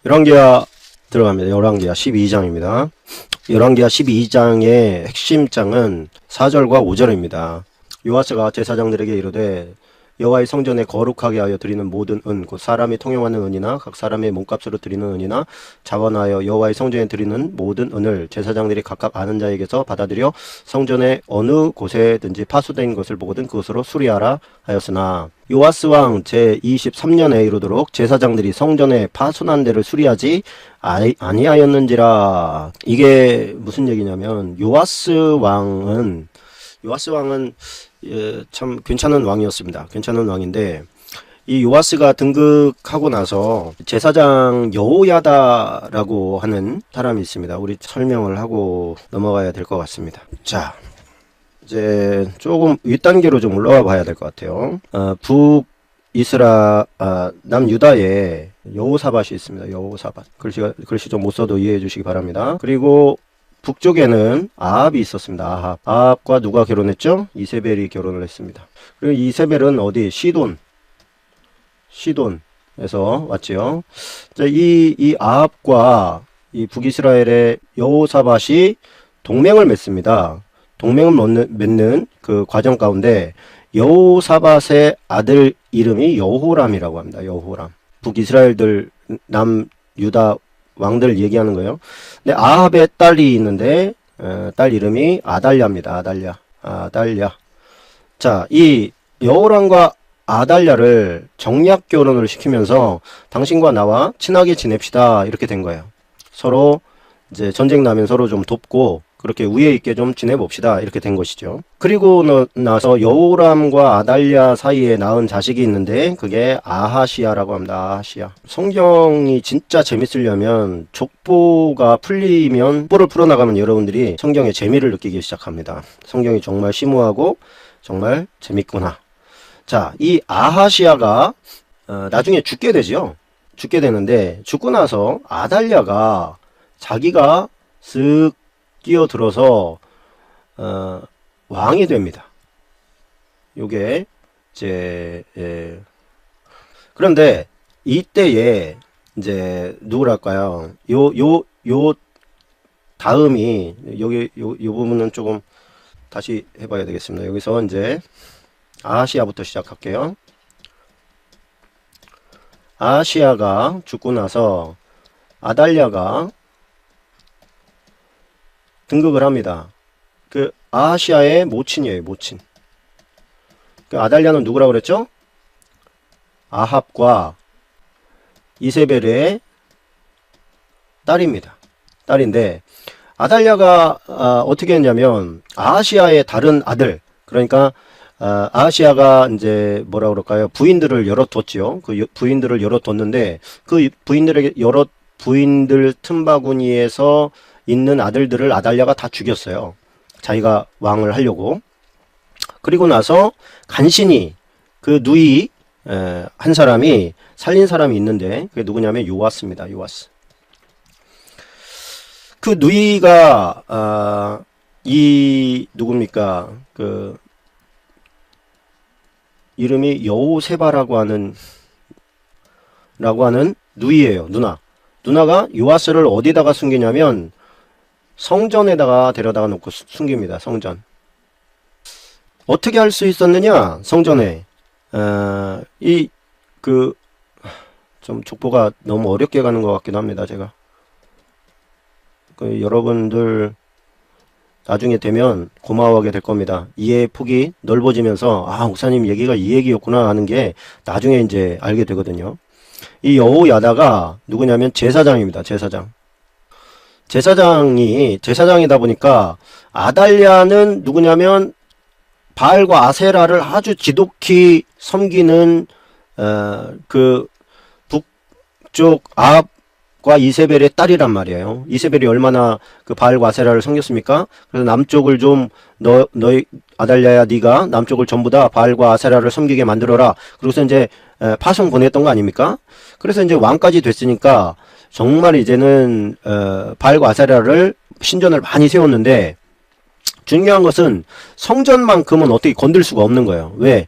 열왕기하 들어갑니다. 열왕기하 12장입니다. 열왕기하 12장의 핵심 장은 4절과 5절입니다. 요아스가 제사장들에게 이르되 여호와의 성전에 거룩하게 하여 드리는 모든 은 곧 사람이 통용하는 은이나 각 사람의 몸값으로 드리는 은이나 자원하여 여호와의 성전에 드리는 모든 은을 제사장들이 각각 아는 자에게서 받아들여 성전의 어느 곳에든지 파수된 것을 보거든 그것으로 수리하라 하였으나 요아스 왕 제23년에 이르도록 제사장들이 성전에 파손한 데를 수리하지 아니하였는지라. 이게 무슨 얘기냐면 요아스 왕은 참 괜찮은 왕이었습니다. 괜찮은 왕인데 이 요아스가 등극하고 나서 제사장 여호야다라고 하는 사람이 있습니다. 우리 설명을 하고 넘어가야 될 것 같습니다. 자, 이제 조금 윗단계로 좀 올라와 봐야 될 것 같아요. 남유다에 여호사밧이 있습니다. 여호사밧. 글씨 좀 못 써도 이해해 주시기 바랍니다. 그리고 북쪽에는 아합이 있었습니다. 아합과 누가 결혼했죠? 이세벨이 결혼을 했습니다. 그리고 이세벨은 어디? 시돈에서 왔지요. 이 아합과 이 북이스라엘의 여호사밧이 동맹을 맺습니다. 동맹을 맺는 그 과정 가운데 여호사밧의 아들 이름이 여호람이라고 합니다. 여호람. 북이스라엘들 남유다 왕들 얘기하는 거예요. 근데 아합의 딸이 있는데 딸 이름이 아달랴입니다. 아달랴. 자, 이 여호람과 아달랴를 정략 결혼을 시키면서 당신과 나와 친하게 지냅시다 이렇게 된 거예요. 서로 이제 전쟁 나면 서로 좀 돕고 그렇게 우애 있게 좀 지내봅시다 이렇게 된 것이죠. 그리고 나서 여호람과 아달랴 사이에 낳은 자식이 있는데 그게 아하시야라고 합니다. 아하시야. 성경이 진짜 재밌으려면 족보가 풀리면 족보를 풀어나가면 여러분들이 성경의 재미를 느끼기 시작합니다. 성경이 정말 심오하고 정말 재밌구나. 자, 이 아하시야가 나중에 죽게 되죠. 죽게 되는데 죽고 나서 아달랴가 자기가 쓱 끼어들어서 왕이 됩니다. 요게 이제 그런데 이때에 이제 누구랄까요? 요 다음이 여기 요 부분은 조금 다시 해봐야 되겠습니다. 여기서 이제 아하시야부터 시작할게요. 아하시야가 죽고 나서 아달랴가 등극을 합니다. 그 아하시야의 모친이에요. 모친. 그 아달랴는 누구라고 그랬죠? 아합과 이세벨의 딸입니다. 딸인데 아달랴가 어떻게 했냐면 아하시야의 다른 아들, 그러니까 아하시야가 이제 뭐라 그럴까요? 부인들을 열어뒀지요. 그 부인들을 열어뒀는데 그 부인들 틈바구니에서 있는 아들들을 아달랴가 다 죽였어요. 자기가 왕을 하려고. 그리고 나서 간신히 그 누이 한 사람이 살린 사람이 있는데 그게 누구냐면 요아스입니다. 요아스. 그 누이가 누굽니까? 그 이름이 여호세바라고 하는 누이예요. 누나가 요아스를 어디다가 숨기냐면 성전에다가 데려다가 놓고 숨깁니다. 성전. 어떻게 할 수 있었느냐? 성전에 좀 족보가 너무 어렵게 가는 것 같기도 합니다. 제가 여러분들 나중에 되면 고마워하게 될 겁니다. 이해의 폭이 넓어지면서 목사님 얘기가 이 얘기였구나 하는 게 나중에 이제 알게 되거든요. 이 여호야다가 누구냐면 제사장입니다. 제사장이다 보니까 아달랴는 누구냐면 바알과 아세라를 아주 지독히 섬기는 그 북쪽 아합과 이세벨의 딸이란 말이에요. 이세벨이 얼마나 그 바알과 아세라를 섬겼습니까? 그래서 남쪽을 좀 너희 아달랴야 네가 남쪽을 전부 다 바알과 아세라를 섬기게 만들어라. 그래서 이제 파송 보냈던 거 아닙니까? 그래서 이제 왕까지 됐으니까 정말 이제는 바알과 아세라를 신전을 많이 세웠는데 중요한 것은 성전만큼은 어떻게 건들 수가 없는 거예요. 왜?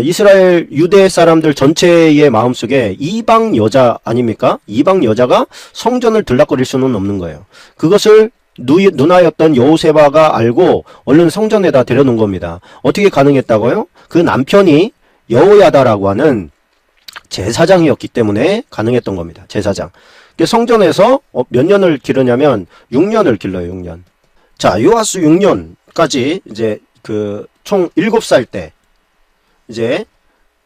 이스라엘 유대 사람들 전체의 마음속에 이방 여자 아닙니까? 이방 여자가 성전을 들락거릴 수는 없는 거예요. 그것을 누나였던 여호세바가 알고 얼른 성전에다 데려놓은 겁니다. 어떻게 가능했다고요? 그 남편이 여호야다라고 하는 제사장이었기 때문에 가능했던 겁니다. 제사장. 성전에서 몇 년을 기르냐면 6년을 길러요. 6년. 자, 요아스 6년까지 이제 그 총 7살 때 이제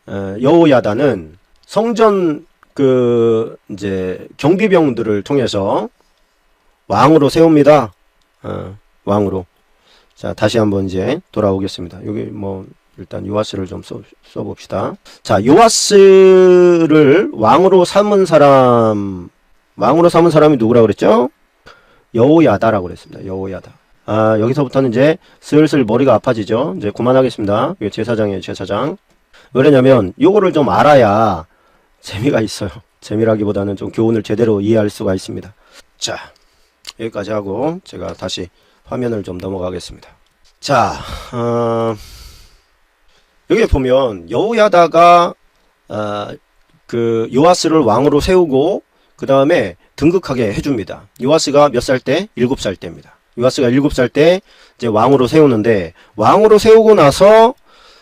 여호야다는 성전 그 이제 경비병들을 통해서 왕으로 세웁니다. 왕으로. 자, 다시 한번 이제 돌아오겠습니다. 여기 뭐 일단 요아스를 좀 써봅시다. 자, 요아스를 왕으로 삼은 사람이 누구라고 그랬죠? 여호야다라고 그랬습니다. 여호야다. 여기서부터는 이제 슬슬 머리가 아파지죠. 이제 그만하겠습니다. 이게 제사장이에요, 제사장. 왜냐면 요거를 좀 알아야 재미가 있어요. 재미라기보다는 좀 교훈을 제대로 이해할 수가 있습니다. 자, 여기까지 하고 제가 다시 화면을 좀 넘어가겠습니다. 자, 여기 보면 여호야다가 그 요아스를 왕으로 세우고 그 다음에 등극하게 해줍니다. 요아스가 몇 살 때? 7살 때입니다. 요아스가 7살 때 이제 왕으로 세우는데, 왕으로 세우고 나서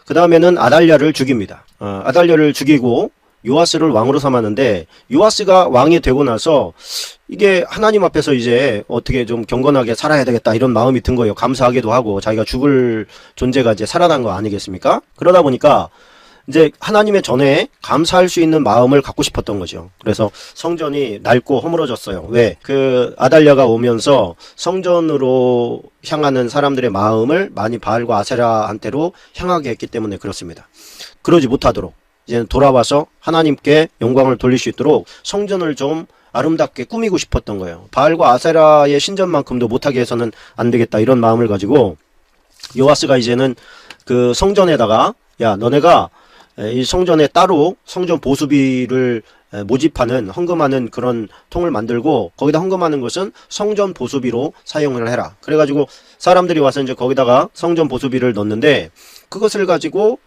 그 다음에는 아달랴를 죽입니다. 아달랴를 죽이고 요아스를 왕으로 삼았는데, 요아스가 왕이 되고 나서 이게 하나님 앞에서 이제 어떻게 좀 경건하게 살아야 되겠다 이런 마음이 든 거예요. 감사하기도 하고 자기가 죽을 존재가 이제 살아난 거 아니겠습니까? 그러다 보니까 이제 하나님의 전에 감사할 수 있는 마음을 갖고 싶었던 거죠. 그래서 성전이 낡고 허물어졌어요. 왜? 그 아달랴가 오면서 성전으로 향하는 사람들의 마음을 많이 바알과 아세라한테로 향하게 했기 때문에 그렇습니다. 그러지 못하도록 이제는 돌아와서 하나님께 영광을 돌릴 수 있도록 성전을 좀 아름답게 꾸미고 싶었던 거예요. 바알과 아세라의 신전만큼도 못하게 해서는 안 되겠다 이런 마음을 가지고 요아스가 이제는 그 성전에다가, 야, 너네가 이 성전에 따로 성전 보수비를 모집하는, 헌금하는 그런 통을 만들고 거기다 헌금하는 것은 성전 보수비로 사용을 해라. 그래가지고 사람들이 와서 이제 거기다가 성전 보수비를 넣는데 그것을 가지고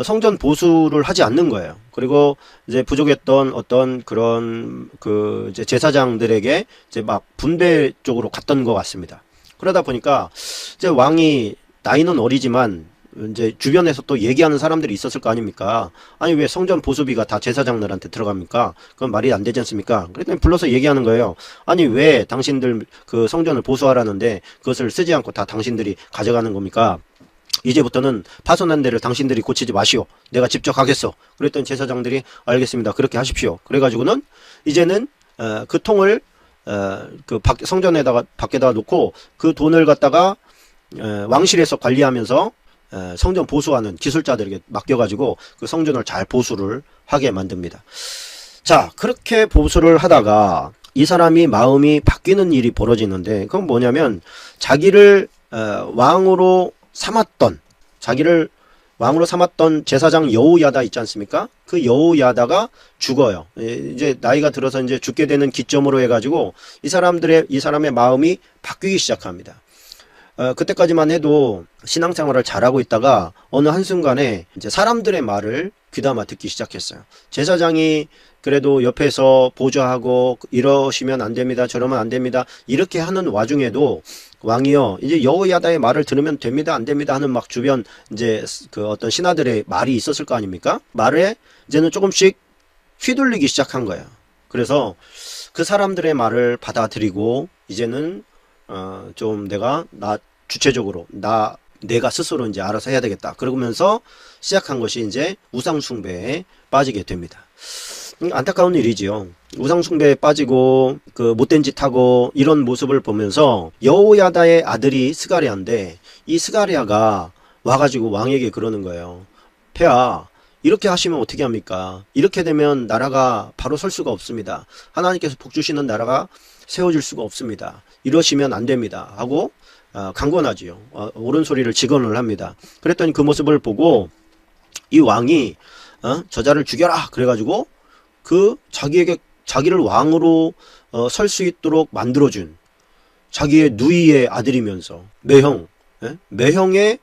성전 보수를 하지 않는 거예요. 그리고 이제 부족했던 어떤 그런 그 이제 제사장들에게 이제 막 분배 쪽으로 갔던 것 같습니다. 그러다 보니까 이제 왕이 나이는 어리지만 이제 주변에서 또 얘기하는 사람들이 있었을 거 아닙니까? 아니, 왜 성전 보수비가 다 제사장들한테 들어갑니까? 그건 말이 안 되지 않습니까? 그랬더니 불러서 얘기하는 거예요. 아니, 왜 당신들 그 성전을 보수하라는데 그것을 쓰지 않고 다 당신들이 가져가는 겁니까? 이제부터는 파손한 데를 당신들이 고치지 마시오. 내가 직접 가겠어. 그랬더니 제사장들이 알겠습니다. 그렇게 하십시오. 그래가지고는 이제는 그 통을 그 성전에다가 밖에다가 놓고 그 돈을 갖다가 왕실에서 관리하면서 성전 보수하는 기술자들에게 맡겨가지고 그 성전을 잘 보수를 하게 만듭니다. 자, 그렇게 보수를 하다가 이 사람이 마음이 바뀌는 일이 벌어지는데, 그건 뭐냐면 자기를 왕으로 삼았던 제사장 여호야다 있지 않습니까? 그 여호야다가 죽어요. 이제 나이가 들어서 이제 죽게 되는 기점으로 해가지고 이 사람의 마음이 바뀌기 시작합니다. 그때까지만 해도 신앙생활을 잘하고 있다가 어느 한순간에 이제 사람들의 말을 귀담아 듣기 시작했어요. 제사장이 그래도 옆에서 보좌하고 이러시면 안 됩니다, 저러면 안 됩니다 이렇게 하는 와중에도 왕이요, 이제 여호야다의 말을 들으면 됩니다, 안 됩니다 하는 막 주변 이제 그 어떤 신하들의 말이 있었을 거 아닙니까? 말에 이제는 조금씩 휘둘리기 시작한 거예요. 그래서 그 사람들의 말을 받아들이고 이제는 좀 주체적으로 내가 스스로 이제 알아서 해야 되겠다. 그러면서 시작한 것이 이제 우상숭배에 빠지게 됩니다. 안타까운 일이지요. 우상숭배에 빠지고 그 못된 짓 하고 이런 모습을 보면서 여호야다의 아들이 스가랴인데, 이 스가랴가 와가지고 왕에게 그러는 거예요. 폐하, 이렇게 하시면 어떻게 합니까? 이렇게 되면 나라가 바로 설 수가 없습니다. 하나님께서 복 주시는 나라가 세워질 수가 없습니다. 이러시면 안 됩니다 하고 강권하지요. 옳은 소리를 직언을 합니다. 그랬더니 그 모습을 보고 이 왕이 저자를 죽여라 그래가지고 그 자기를 왕으로 설 수 있도록 만들어준 자기의 누이의 아들이면서 매형의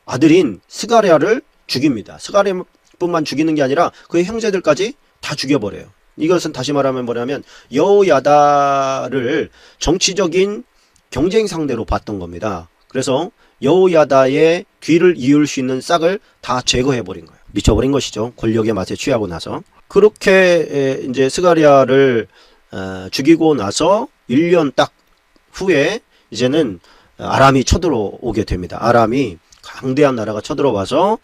아들인 스가랴를 죽입니다. 스가랴 뿐만 죽이는 게 아니라 그의 형제들까지 다 죽여버려요. 이것은 다시 말하면 뭐냐면 여호야다를 정치적인 경쟁 상대로 봤던 겁니다. 그래서 여호야다의 귀를 이을 수 있는 싹을 다 제거해버린 거예요. 미쳐버린 것이죠. 권력의 맛에 취하고 나서. 그렇게 이제 스가랴를 죽이고 나서 1년 딱 후에 이제는 아람이 쳐들어오게 됩니다. 아람이 강대한 나라가 쳐들어와서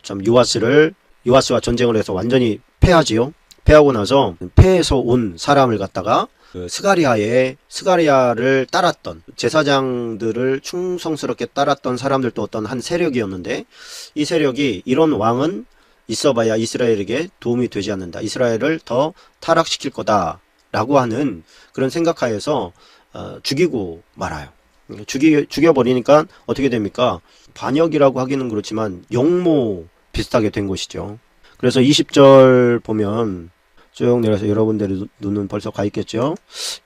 참 요아스와 전쟁을 해서 완전히 패하지요. 패하고 나서 패해서 온 사람을 갖다가 그 스가랴를 따랐던 제사장들을 충성스럽게 따랐던 사람들도 어떤 한 세력이었는데, 이 세력이 이런 왕은 있어봐야 이스라엘에게 도움이 되지 않는다, 이스라엘을 더 타락시킬 거다라고 하는 그런 생각하에서 죽이고 말아요. 죽여버리니까 어떻게 됩니까? 반역이라고 하기는 그렇지만 영모 비슷하게 된 것이죠. 그래서 20절 보면 쭉 내려서 여러분들의 눈은 벌써 가 있겠죠.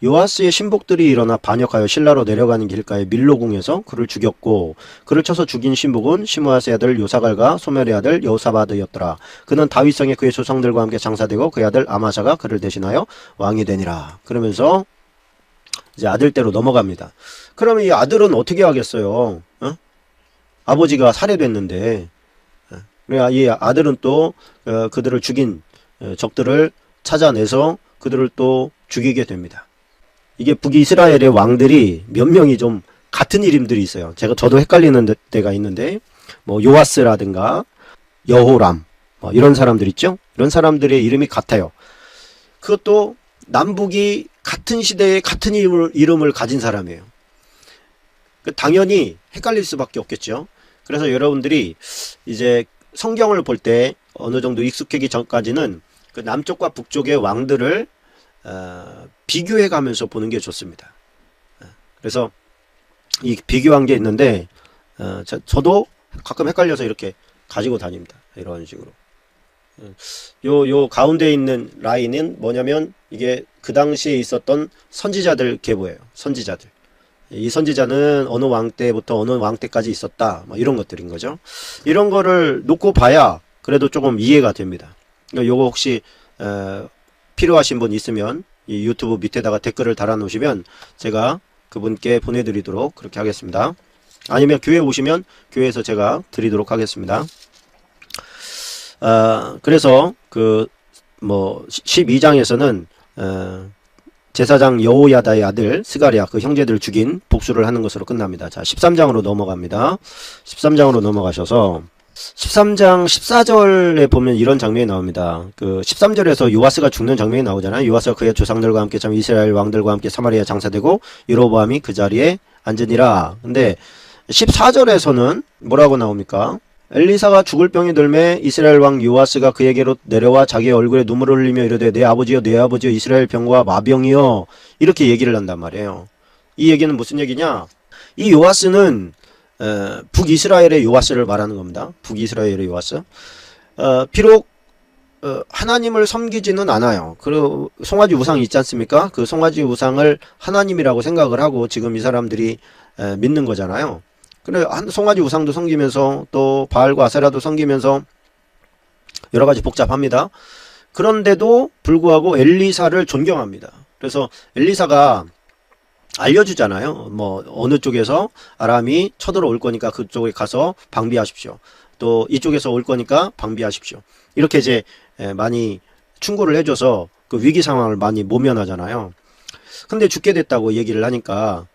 요아스의 신복들이 일어나 반역하여 신라로 내려가는 길가에 밀로궁에서 그를 죽였고, 그를 쳐서 죽인 신복은 시므아스의 아들 요사갈과 소멜의 아들 여호사바드였더라. 그는 다윗성에 그의 조상들과 함께 장사되고 그의 아들 아마샤가 그를 대신하여 왕이 되니라. 그러면서 이제 아들대로 넘어갑니다. 그러면 이 아들은 어떻게 하겠어요? 아버지가 살해됐는데. 이 아들은 또 그들을 죽인 적들을 찾아내서 그들을 또 죽이게 됩니다. 이게 북이스라엘의 왕들이 몇 명이 좀 같은 이름들이 있어요. 저도 헷갈리는 때가 있는데, 뭐 요아스라든가 여호람, 뭐 이런 사람들 있죠. 이런 사람들의 이름이 같아요. 그것도 남북이 같은 시대에 같은 이름을 가진 사람이에요. 당연히 헷갈릴 수밖에 없겠죠. 그래서 여러분들이 이제 성경을 볼 때 어느 정도 익숙해지기 전까지는 그 남쪽과 북쪽의 왕들을 비교해 가면서 보는 게 좋습니다. 그래서 이 비교한 게 있는데, 저도 가끔 헷갈려서 이렇게 가지고 다닙니다. 이런 식으로. 요 가운데 있는 라인은 뭐냐면, 이게 그 당시에 있었던 선지자들 계보예요. 선지자들. 이 선지자는 어느 왕 때부터 어느 왕 때까지 있었다, 뭐 이런 것들인 거죠. 이런 거를 놓고 봐야 그래도 조금 이해가 됩니다. 요거 혹시 필요하신 분 있으면 이 유튜브 밑에다가 댓글을 달아 놓으시면 제가 그분께 보내드리도록 그렇게 하겠습니다. 아니면 교회 오시면 교회에서 제가 드리도록 하겠습니다. 그래서 그 뭐 12장에서는 제사장 여호야다의 아들 스가랴 그 형제들을 죽인 복수를 하는 것으로 끝납니다. 자, 13장으로 넘어갑니다. 13장으로 넘어가셔서 13장 14절에 보면 이런 장면이 나옵니다. 그 13절에서 요아스가 죽는 장면이 나오잖아요. 요아스가 그의 조상들과 함께 참 이스라엘 왕들과 함께 사마리아 장사되고 여로보암이 그 자리에 앉으니라. 근데 14절에서는 뭐라고 나옵니까? 엘리사가 죽을 병이 들매 이스라엘 왕 요아스가 그에게로 내려와 자기의 얼굴에 눈물을 흘리며 이르되 내 아버지여 이스라엘 병과 마병이여, 이렇게 얘기를 한단 말이에요. 이 얘기는 무슨 얘기냐? 이 요아스는 북이스라엘의 요아스를 말하는 겁니다. 북이스라엘의 요아스. 비록 하나님을 섬기지는 않아요. 그리고 송아지 우상 있지 않습니까? 그 송아지 우상을 하나님이라고 생각을 하고 지금 이 사람들이 믿는 거잖아요. 그래, 송아지 우상도 섬기면서 또 바알과 아세라도 섬기면서 여러 가지 복잡합니다. 그런데도 불구하고 엘리사를 존경합니다. 그래서 엘리사가 알려주잖아요. 뭐 어느 쪽에서 아람이 쳐들어올 거니까 그쪽에 가서 방비하십시오. 또 이쪽에서 올 거니까 방비하십시오. 이렇게 이제 많이 충고를 해줘서 그 위기 상황을 많이 모면하잖아요. 근데 죽게 됐다고 얘기를 하니까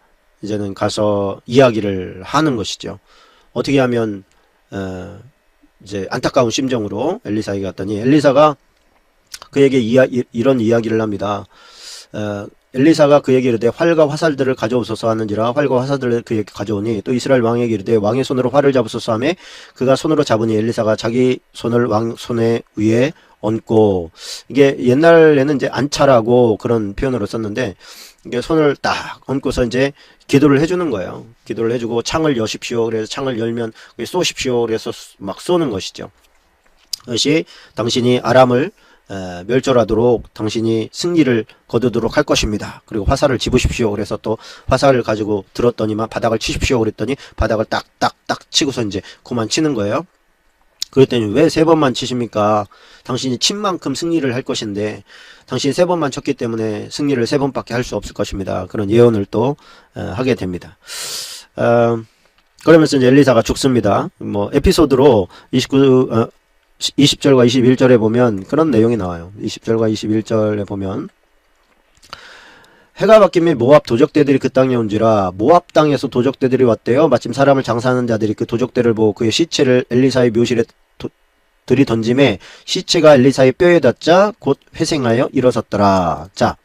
이제는 가서 이야기를 하는 것이죠. 어떻게 하면 이제 안타까운 심정으로 엘리사에게 갔더니 엘리사가 그에게 이런 이야기를 합니다. 엘리사가 그에게 이르되 활과 화살들을 가져오소서 하는지라 활과 화살들을 그에게 가져오니 또 이스라엘 왕에게 이르되 왕의 손으로 활을 잡으소서 하매 그가 손으로 잡으니 엘리사가 자기 손을 왕 손에 위에 얹고, 이게 옛날에는 이제 안차라고 그런 표현으로 썼는데 이게 손을 딱 얹고서 이제 기도를 해주는 거예요. 기도를 해주고 창을 여십시오. 그래서 창을 열면 쏘십시오. 그래서 막 쏘는 것이죠. 그것이 당신이 아람을 멸절하도록 당신이 승리를 거두도록 할 것입니다. 그리고 화살을 집으십시오. 그래서 또 화살을 가지고 들었더니만 바닥을 치십시오. 그랬더니 바닥을 딱딱딱 치고서 이제 그만 치는 거예요. 그랬더니 왜 세 번만 치십니까? 당신이 친 만큼 승리를 할 것인데 당신이 세 번만 쳤기 때문에 승리를 세 번밖에 할 수 없을 것입니다. 그런 예언을 또 하게 됩니다. 그러면서 이제 엘리사가 죽습니다. 뭐 에피소드로 20절과 21절에 보면 그런 내용이 나와요. 20절과 21절에 보면 해가 바뀌며 모압 도적대들이 그 땅에 온지라 모압 땅에서 도적대들이 왔대요. 마침 사람을 장사하는 자들이 그 도적대를 보고 그의 시체를 엘리사의 묘실에 들이던짐에 시체가 엘리사의 뼈에 닿자 곧 회생하여 일어섰더라. 자,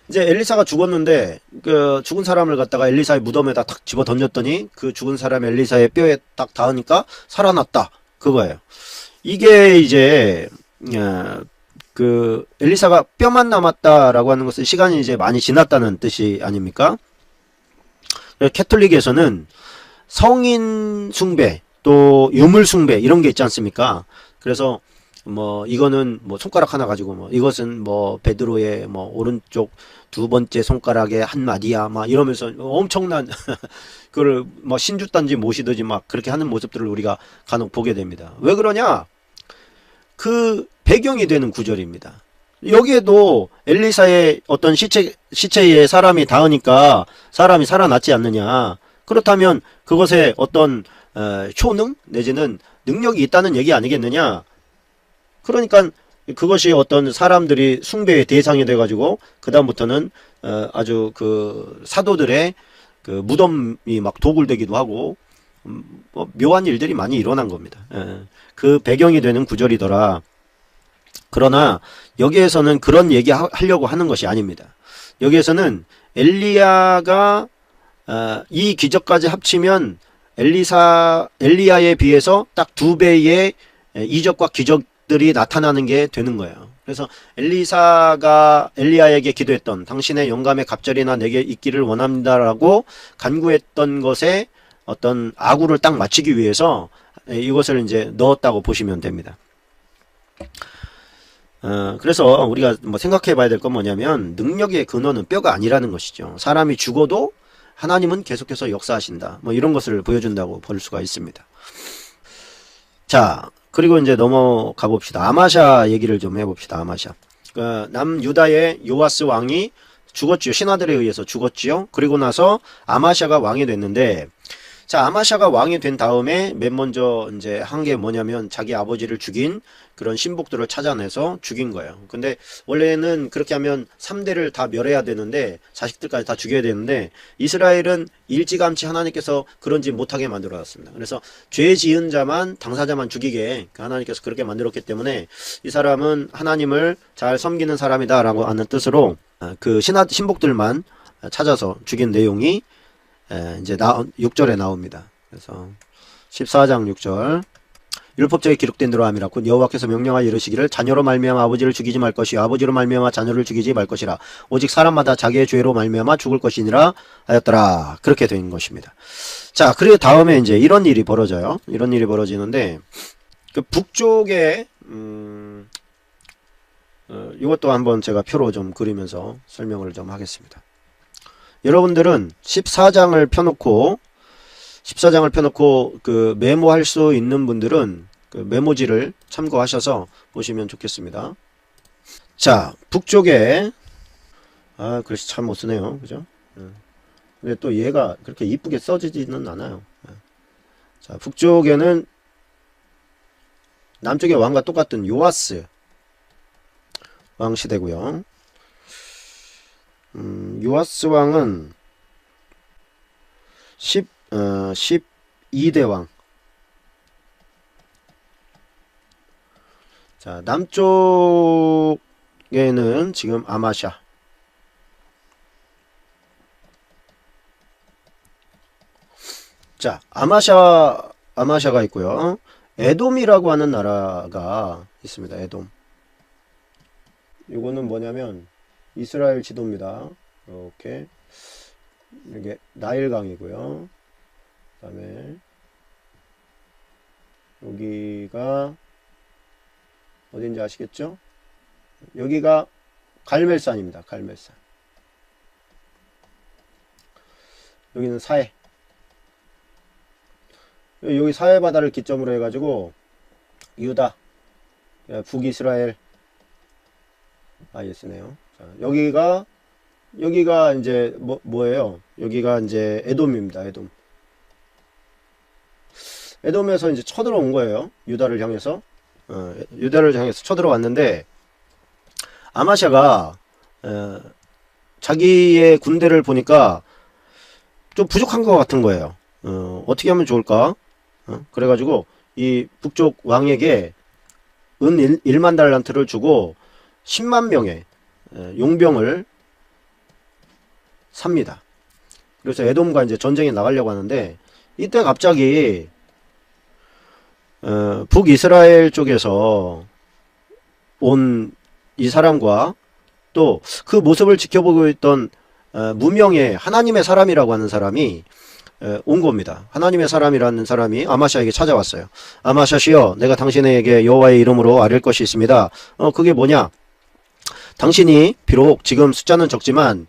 이제 엘리사가 죽었는데 그 죽은 사람을 갖다가 엘리사의 무덤에다 탁 집어 던졌더니 그 죽은 사람이 엘리사의 뼈에 딱 닿으니까 살아났다. 그거예요. 이게 이제 그 엘리사가 뼈만 남았다라고 하는 것은 시간이 이제 많이 지났다는 뜻이 아닙니까? 캐톨릭에서는 성인 숭배 또 유물 숭배 이런 게 있지 않습니까? 그래서 뭐 이거는 뭐 손가락 하나 가지고 뭐 이것은 뭐 베드로의 뭐 오른쪽 두 번째 손가락의 한 마디야 막 이러면서 엄청난 그걸 뭐 신주단지 모시듯이 막 그렇게 하는 모습들을 우리가 간혹 보게 됩니다. 왜 그러냐? 그 배경이 되는 구절입니다. 여기에도 엘리사의 어떤 시체에 사람이 닿으니까 사람이 살아났지 않느냐. 그렇다면 그것에 어떤 효능 내지는 능력이 있다는 얘기 아니겠느냐. 그러니까 그것이 어떤 사람들이 숭배의 대상이 돼가지고 그 다음부터는 아주 그 사도들의 그 무덤이 막 도굴되기도 하고 뭐 묘한 일들이 많이 일어난 겁니다. 그 배경이 되는 구절이더라. 그러나 여기에서는 그런 얘기 하려고 하는 것이 아닙니다. 여기에서는 엘리야가 이 기적까지 합치면 엘리야에 비해서 딱 2배의 이적과 기적들이 나타나는 게 되는 거예요. 그래서 엘리사가 엘리야에게 기도했던 당신의 영감의 갑절이나 내게 있기를 원합니다라고 간구했던 것에 어떤 아구를 딱 맞추기 위해서 이것을 이제 넣었다고 보시면 됩니다. 그래서 우리가 뭐 생각해 봐야 될 건 뭐냐면 능력의 근원은 뼈가 아니라는 것이죠. 사람이 죽어도 하나님은 계속해서 역사하신다. 뭐 이런 것을 보여준다고 볼 수가 있습니다. 자, 그리고 이제 넘어가 봅시다. 아마샤 얘기를 좀 해봅시다. 아마샤. 남유다의 요아스 왕이 죽었지요. 신하들에 의해서 죽었지요. 그리고 나서 아마샤가 왕이 됐는데, 자, 아마샤가 왕이 된 다음에 맨 먼저 이제 한 게 뭐냐면 자기 아버지를 죽인 그런 신복들을 찾아내서 죽인 거예요. 근데 원래는 그렇게 하면 3대를 다 멸해야 되는데 자식들까지 다 죽여야 되는데 이스라엘은 일찌감치 하나님께서 그런지 못하게 만들어 놨습니다. 그래서 죄 지은 자만 당사자만 죽이게 하나님께서 그렇게 만들었기 때문에 이 사람은 하나님을 잘 섬기는 사람이다 라고 하는 뜻으로 그 신복들만 찾아서 죽인 내용이 이제 6절에 나옵니다. 그래서 14장 6절 율법책에 기록된 대로 함이라 곧 여호와께서 명령하여 이르시기를 자녀로 말미암아 아버지를 죽이지 말 것이요 아버지로 말미암아 자녀를 죽이지 말 것이라 오직 사람마다 자기의 죄로 말미암아 죽을 것이니라 하였더라. 그렇게 된 것입니다. 자, 그리고 다음에 이제 이런 일이 벌어져요. 이런 일이 벌어지는데 그 북쪽에 이것도 한번 제가 표로 좀 그리면서 설명을 좀 하겠습니다. 여러분들은 14장을 펴놓고 그 메모할 수 있는 분들은 그 메모지를 참고하셔서 보시면 좋겠습니다. 자, 북쪽에 글씨 참 못 쓰네요. 그죠? 근데 또 얘가 그렇게 이쁘게 써지지는 않아요. 자, 북쪽에는 남쪽의 왕과 똑같은 요아스 왕 시대고요. 요아스 왕은 12대 왕. 자, 남쪽에는 지금 아마샤. 자, 아마샤가 있고요. 에돔이라고 하는 나라가 있습니다. 에돔. 이거는 뭐냐면 이스라엘 지도입니다. 이렇게 이게 나일강이고요. 그 다음에 여기가 어딘지 아시겠죠? 여기가 갈멜산입니다. 갈멜산. 여기는 사해. 여기 사해바다를 기점으로 해가지고 유다, 북이스라엘, IS네요. 자, 여기가 이제 뭐예요? 여기가 이제 에돔입니다. 에돔. 에돔에서 이제 쳐들어온 거예요. 유다를 향해서. 유다를 향해서 쳐들어왔는데 아마샤가 자기의 군대를 보니까 좀 부족한 것 같은 거예요. 어떻게 하면 좋을까? 그래가지고 이 북쪽 왕에게 은 1만 달란트를 주고 10만 명의 용병을 삽니다. 그래서 에돔과 이제 전쟁에 나가려고 하는데 이때 갑자기 북이스라엘 쪽에서 온 이 사람과 또 그 모습을 지켜보고 있던 무명의 하나님의 사람이라고 하는 사람이 온 겁니다. 하나님의 사람이라는 사람이 아마샤에게 찾아왔어요. 아마샤시여, 내가 당신에게 여호와의 이름으로 아뢰을 것이 있습니다. 그게 뭐냐? 당신이 비록 지금 숫자는 적지만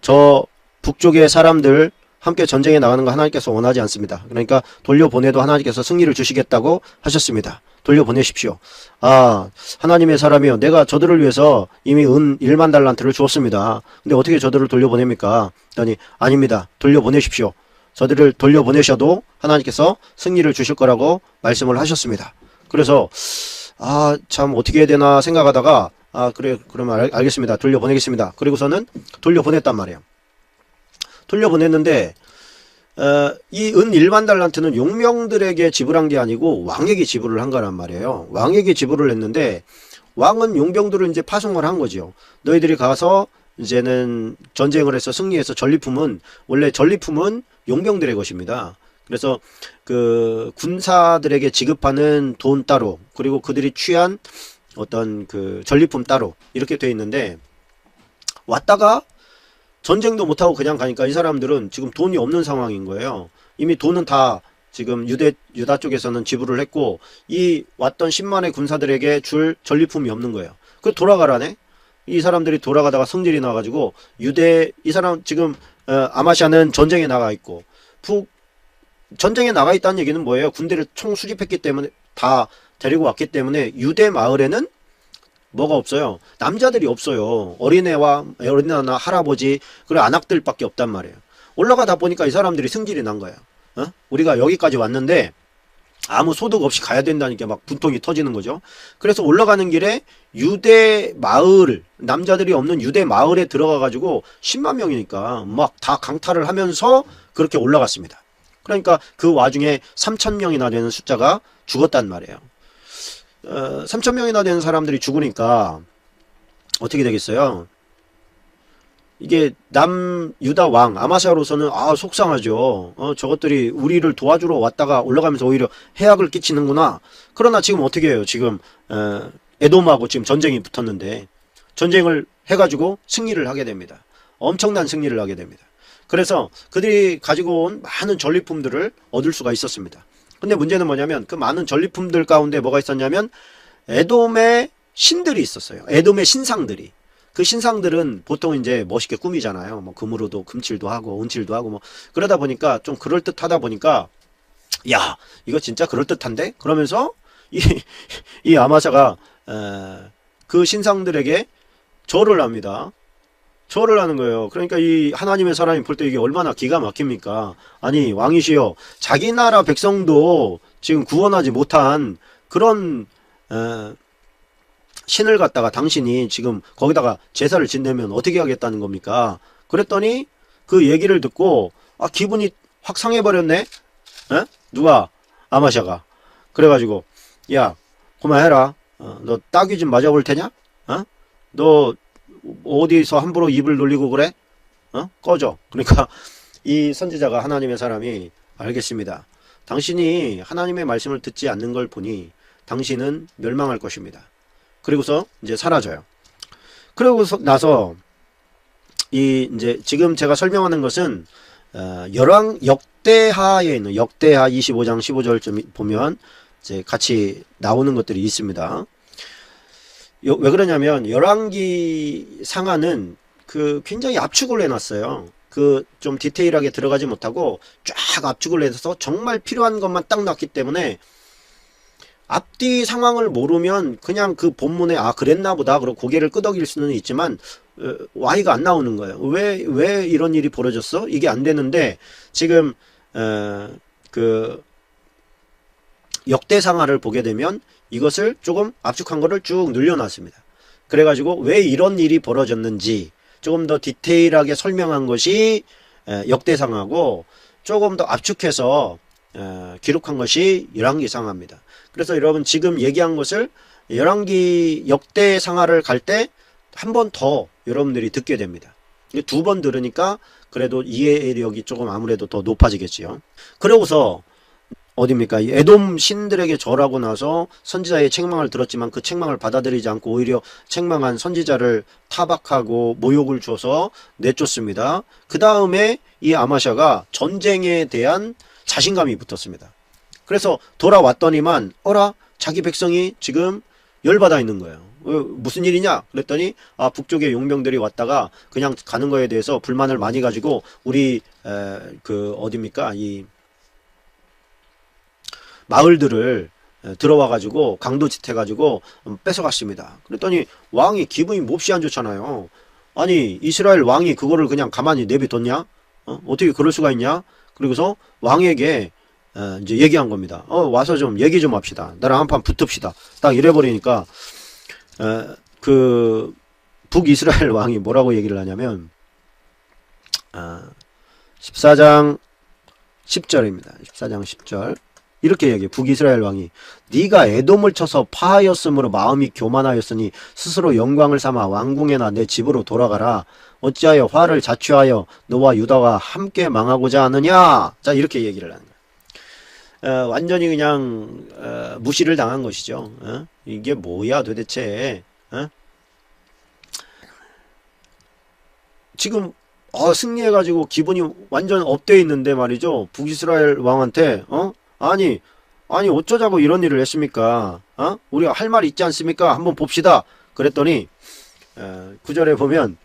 저 북쪽의 사람들 함께 전쟁에 나가는 거 하나님께서 원하지 않습니다. 그러니까 돌려보내도 하나님께서 승리를 주시겠다고 하셨습니다. 돌려보내십시오. 하나님의 사람이요, 내가 저들을 위해서 이미 은 1만 달란트를 주었습니다. 근데 어떻게 저들을 돌려보냅니까? 그러니 아닙니다. 돌려보내십시오. 저들을 돌려보내셔도 하나님께서 승리를 주실 거라고 말씀을 하셨습니다. 그래서 참 어떻게 해야 되나 생각하다가 그래, 그러면 알겠습니다. 돌려보내겠습니다. 그리고서는 돌려보냈단 말이에요. 돌려보냈는데 이 은 1만 달란트는 용병들에게 지불한 게 아니고 왕에게 지불을 한 거란 말이에요. 왕에게 지불을 했는데 왕은 용병들을 이제 파송을 한 거죠. 너희들이 가서 이제는 전쟁을 해서 승리해서 원래 전리품은 용병들의 것입니다. 그래서 그 군사들에게 지급하는 돈 따로, 그리고 그들이 취한 어떤 그 전리품 따로 이렇게 돼 있는데, 왔다가 전쟁도 못하고 그냥 가니까 이 사람들은 지금 돈이 없는 상황인 거예요. 이미 돈은 다 지금 유다 쪽에서는 지불을 했고 이 왔던 10만의 군사들에게 줄 전리품이 없는 거예요. 그 돌아가라네. 이 사람들이 돌아가다가 성질이 나가지고 이 사람 지금 아마샤는 전쟁에 나가 있고 전쟁에 나가 있다는 얘기는 뭐예요? 군대를 총 수집했기 때문에, 다 데리고 왔기 때문에 유대 마을에는 뭐가 없어요? 남자들이 없어요. 어린애나 할아버지, 그리고 안악들밖에 없단 말이에요. 올라가다 보니까 이 사람들이 승질이 난 거예요. 우리가 여기까지 왔는데 아무 소득 없이 가야 된다니까 막 분통이 터지는 거죠. 그래서 올라가는 길에 유대 마을, 남자들이 없는 유대 마을에 들어가 가지고 10만 명이니까 막 다 강탈을 하면서 그렇게 올라갔습니다. 그러니까 그 와중에 3천 명이나 되는 숫자가 죽었단 말이에요. 3천 명이나 되는 사람들이 죽으니까 어떻게 되겠어요? 이게 남유다 왕 아마샤로서는 속상하죠. 저것들이 우리를 도와주러 왔다가 올라가면서 오히려 해악을 끼치는구나. 그러나 지금 어떻게 해요? 지금 에돔하고 지금 전쟁이 붙었는데 전쟁을 해가지고 승리를 하게 됩니다. 엄청난 승리를 하게 됩니다. 그래서 그들이 가지고 온 많은 전리품들을 얻을 수가 있었습니다. 근데 문제는 뭐냐면 그 많은 전리품들 가운데 뭐가 있었냐면 에돔의 신들이 있었어요. 에돔의 신상들이. 그 신상들은 보통 이제 멋있게 꾸미잖아요. 뭐 금으로도 금칠도 하고 은칠도 하고 뭐 그러다 보니까 좀 그럴듯하다 보니까 야, 이거 진짜 그럴듯한데? 그러면서 이 아마샤가 그 신상들에게 절을 합니다. 절을 하는 거예요. 그러니까 이 하나님의 사람이 볼 때 이게 얼마나 기가 막힙니까? 아니, 왕이시여, 자기 나라 백성도 지금 구원하지 못한 그런 신을 갖다가 당신이 지금 거기다가 제사를 지내면 어떻게 하겠다는 겁니까? 그랬더니 그 얘기를 듣고 기분이 확 상해버렸네? 누가? 아마샤가. 그래가지고 야, 그만해라. 너 따귀 좀 맞아볼 테냐? 너 어디서 함부로 입을 놀리고 그래? 꺼져. 그러니까 이 선지자가, 하나님의 사람이, 알겠습니다. 당신이 하나님의 말씀을 듣지 않는 걸 보니 당신은 멸망할 것입니다. 그리고서 이제 사라져요. 그러고 나서 이제 지금 제가 설명하는 것은 역대하에 있는 역대하 25장 15절쯤 보면 이제 같이 나오는 것들이 있습니다. 왜 그러냐면 열왕기 상하는 그 굉장히 압축을 해놨어요. 그 좀 디테일하게 들어가지 못하고 쫙 압축을 해서 정말 필요한 것만 딱 넣었기 때문에 앞뒤 상황을 모르면 그냥 그 본문에 아 그랬나 보다 그러고 고개를 끄덕일 수는 있지만 Y가 안 나오는 거예요. 왜 이런 일이 벌어졌어? 이게 안 되는데 지금 그 역대상하를 보게 되면 이것을 조금 압축한 거를 쭉 늘려놨습니다. 그래가지고 왜 이런 일이 벌어졌는지 조금 더 디테일하게 설명한 것이 역대상하고 조금 더 압축해서 기록한 것이 열왕기상하입니다. 그래서 여러분 지금 얘기한 것을 열왕기 역대상하를 갈 때 한 번 더 여러분들이 듣게 됩니다. 두 번 들으니까 그래도 이해력이 조금 아무래도 더 높아지겠지요. 그러고서 어딥니까? 이 에돔 신들에게 절하고 나서 선지자의 책망을 들었지만 그 책망을 받아들이지 않고 오히려 책망한 선지자를 타박하고 모욕을 줘서 내쫓습니다. 그 다음에 이 아마샤가 전쟁에 대한 자신감이 붙었습니다. 그래서 돌아왔더니만 어라 자기 백성이 지금 열받아 있는 거예요. 무슨 일이냐 그랬더니 아 북쪽의 용병들이 왔다가 그냥 가는 거에 대해서 불만을 많이 가지고 우리 그 어딥니까 이 마을들을 들어와 가지고 강도짓 해가지고 뺏어갔습니다. 그랬더니 왕이 기분이 몹시 안 좋잖아요. 아니 이스라엘 왕이 그거를 그냥 가만히 내비뒀냐? 어떻게 그럴 수가 있냐? 그리고서 왕에게 이제 얘기한 겁니다. 와서 좀 얘기 좀 합시다. 나랑 한판 붙읍시다. 딱 이래버리니까 그 북이스라엘 왕이 뭐라고 얘기를 하냐면 14장 10절입니다. 14장 10절 이렇게 얘기해. 북이스라엘 왕이 네가 에돔을 쳐서 파하였으므로 마음이 교만하였으니 스스로 영광을 삼아 왕궁에나 내 집으로 돌아가라. 어찌하여 화를 자취하여 너와 유다가 함께 망하고자 하느냐. 자 이렇게 얘기를 하는 거야. 완전히 그냥 무시를 당한 것이죠. 이게 뭐야 도대체. 지금 승리해가지고 기분이 완전 업되어 있는데 말이죠. 북이스라엘 왕한테 아니 어쩌자고 이런 일을 했습니까? 우리가 할 말 있지 않습니까? 한번 봅시다. 그랬더니 9절에 보면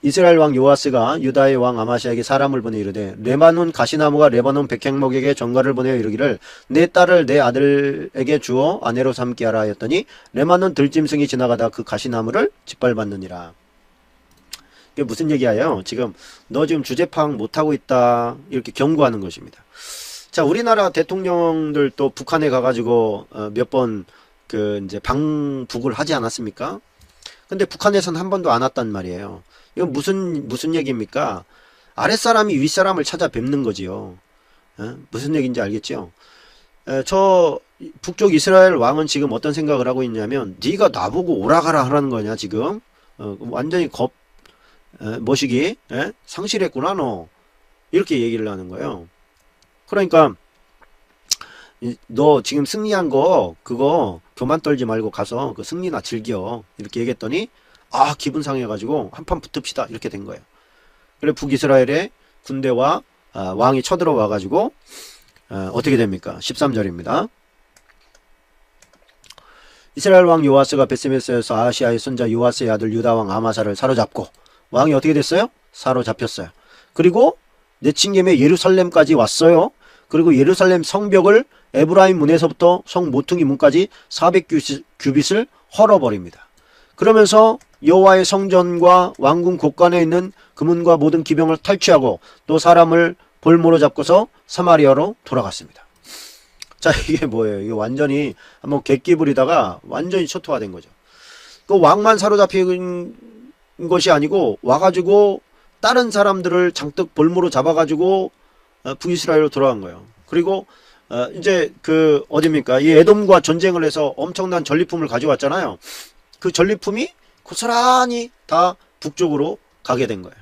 이스라엘 왕 요아스가 유다의 왕 아마시아에게 사람을 보내 이르되 레바논 가시나무가 레바논 백향목에게 전가를 보내어 이르기를 내 딸을 내 아들에게 주어 아내로 삼게 하라 하였더니 레바논 들짐승이 지나가다 그 가시나무를 짓밟았느니라. 이게 무슨 얘기예요? 지금 너 지금 주제 파악 못하고 있다 이렇게 경고하는 것입니다. 자 우리나라 대통령들 또 북한에 가가지고 몇 번 그 이제 방북을 하지 않았습니까? 근데 북한에서는 한 번도 안 왔단 말이에요. 이건 무슨 얘기입니까? 아랫사람이 윗사람을 찾아뵙는 거지요. 무슨 얘기인지 알겠죠? 저 북쪽 이스라엘 왕은 지금 어떤 생각을 하고 있냐면 네가 나보고 오라가라 하라는 거냐 지금? 완전히 머시기 상실했구나 너. 이렇게 얘기를 하는 거예요. 그러니까 너 지금 승리한 거 그거 교만 떨지 말고 가서 그 승리나 즐겨 이렇게 얘기했더니 아 기분 상해가지고 한판 붙읍시다 이렇게 된 거예요. 그래 북이스라엘의 군대와 왕이 쳐들어와 가지고 어떻게 됩니까? 13절입니다. 이스라엘 왕 요아스가 베스메스에서 아하시아의 손자 요아스의 아들 유다 왕 아마사를 사로잡고 왕이 어떻게 됐어요? 사로잡혔어요. 그리고 내친 김에 예루살렘까지 왔어요. 그리고 예루살렘 성벽을 에브라임 문에서부터 성 모퉁이 문까지 400규빗을 헐어버립니다. 그러면서 여호와의 성전과 왕궁 곳간에 있는 금은과 모든 기병을 탈취하고 또 사람을 볼모로 잡고서 사마리아로 돌아갔습니다. 자 이게 뭐예요? 이게 완전히 한번 객기 부리다가 완전히 초토화된 거죠. 그 왕만 사로잡힌 것이 아니고 와가지고 다른 사람들을 장뜩 볼모로 잡아가지고 북이스라엘로 돌아간 거예요. 그리고 이제 그 어딥니까? 이 에돔과 전쟁을 해서 엄청난 전리품을 가져왔잖아요. 그 전리품이 고스란히 다 북쪽으로 가게 된 거예요.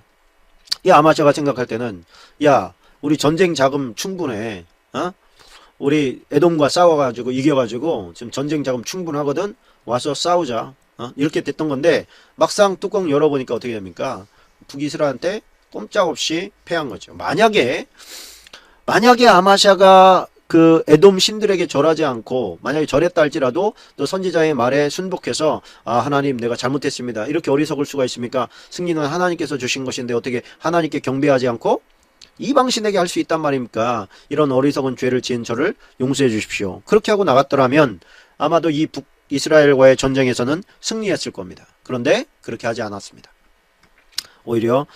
이 아마샤가 생각할 때는 야 우리 전쟁 자금 충분해. 우리 에돔과 싸워가지고 이겨가지고 지금 전쟁 자금 충분하거든. 와서 싸우자. 이렇게 됐던 건데 막상 뚜껑 열어보니까 어떻게 됩니까? 북이스라엘한테 꼼짝없이 패한 거죠. 만약에 아마샤가 그 에돔 신들에게 절하지 않고 만약에 절했다 할지라도 또 선지자의 말에 순복해서 아 하나님 내가 잘못했습니다 이렇게 어리석을 수가 있습니까? 승리는 하나님께서 주신 것인데 어떻게 하나님께 경배하지 않고 이방신에게 할 수 있단 말입니까? 이런 어리석은 죄를 지은 저를 용서해 주십시오. 그렇게 하고 나갔더라면 아마도 이 북이스라엘과의 전쟁에서는 승리했을 겁니다. 그런데 그렇게 하지 않았습니다. 오히려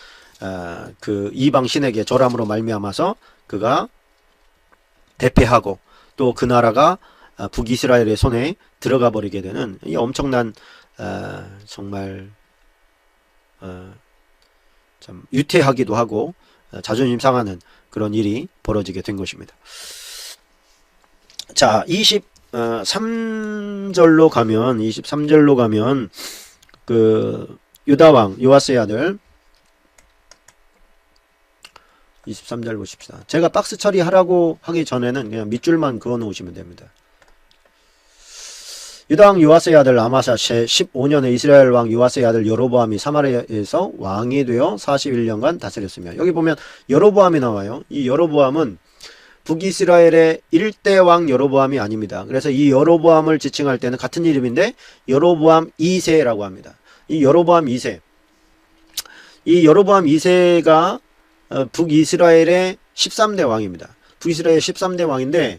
그 이방신에게 절함으로 말미암아서 그가 대패하고 또 그 나라가 북이스라엘의 손에 들어가 버리게 되는 이 엄청난 정말 참 유태하기도 하고 자존심 상하는 그런 일이 벌어지게 된 것입니다. 자, 23절로 가면 그 유다 왕 요아스의 아들 23절 보십시다. 제가 박스 처리하라고 하기 전에는 그냥 밑줄만 그어 놓으시면 됩니다. 유다 왕 요아스의 아들 아마샤 제 15년에 이스라엘 왕 요아스의 아들 여로보암이 사마리아에서 왕이 되어 41년간 다스렸으며, 여기 보면 여로보암이 나와요. 이 여로보암은 북이스라엘의 1대 왕 여로보암이 아닙니다. 그래서 이 여로보암을 지칭할 때는 같은 이름인데 여로보암 2세라고 합니다. 이 여로보암 2세, 이 여로보암 2세가 북이스라엘의 13대 왕입니다. 북이스라엘 13대 왕인데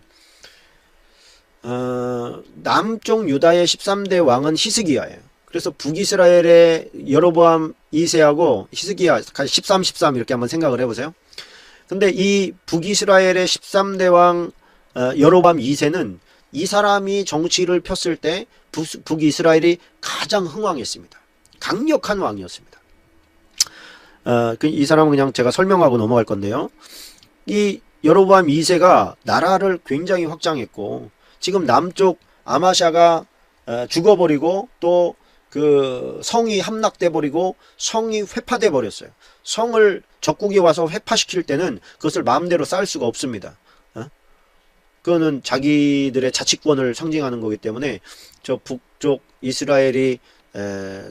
남쪽 유다의 13대 왕은 히스기야예요. 그래서 북이스라엘의 여로보암 2세하고 히스기야 13 이렇게 한번 생각을 해보세요. 근데 이 북이스라엘의 13대 왕 여로보암 2세는 이 사람이 정치를 폈을 때 북이스라엘이 가장 흥왕했습니다. 강력한 왕이었습니다. 이 사람은 그냥 제가 설명하고 넘어갈 건데요. 이 여로보암 2세가 나라를 굉장히 확장했고, 지금 남쪽 아마샤가 죽어버리고 또 그 성이 함락돼 버리고 성이 회파돼 버렸어요. 성을 적국이 와서 회파시킬 때는 그것을 마음대로 쌓을 수가 없습니다. 그거는 자기들의 자치권을 상징하는 거기 때문에 저 북쪽 이스라엘이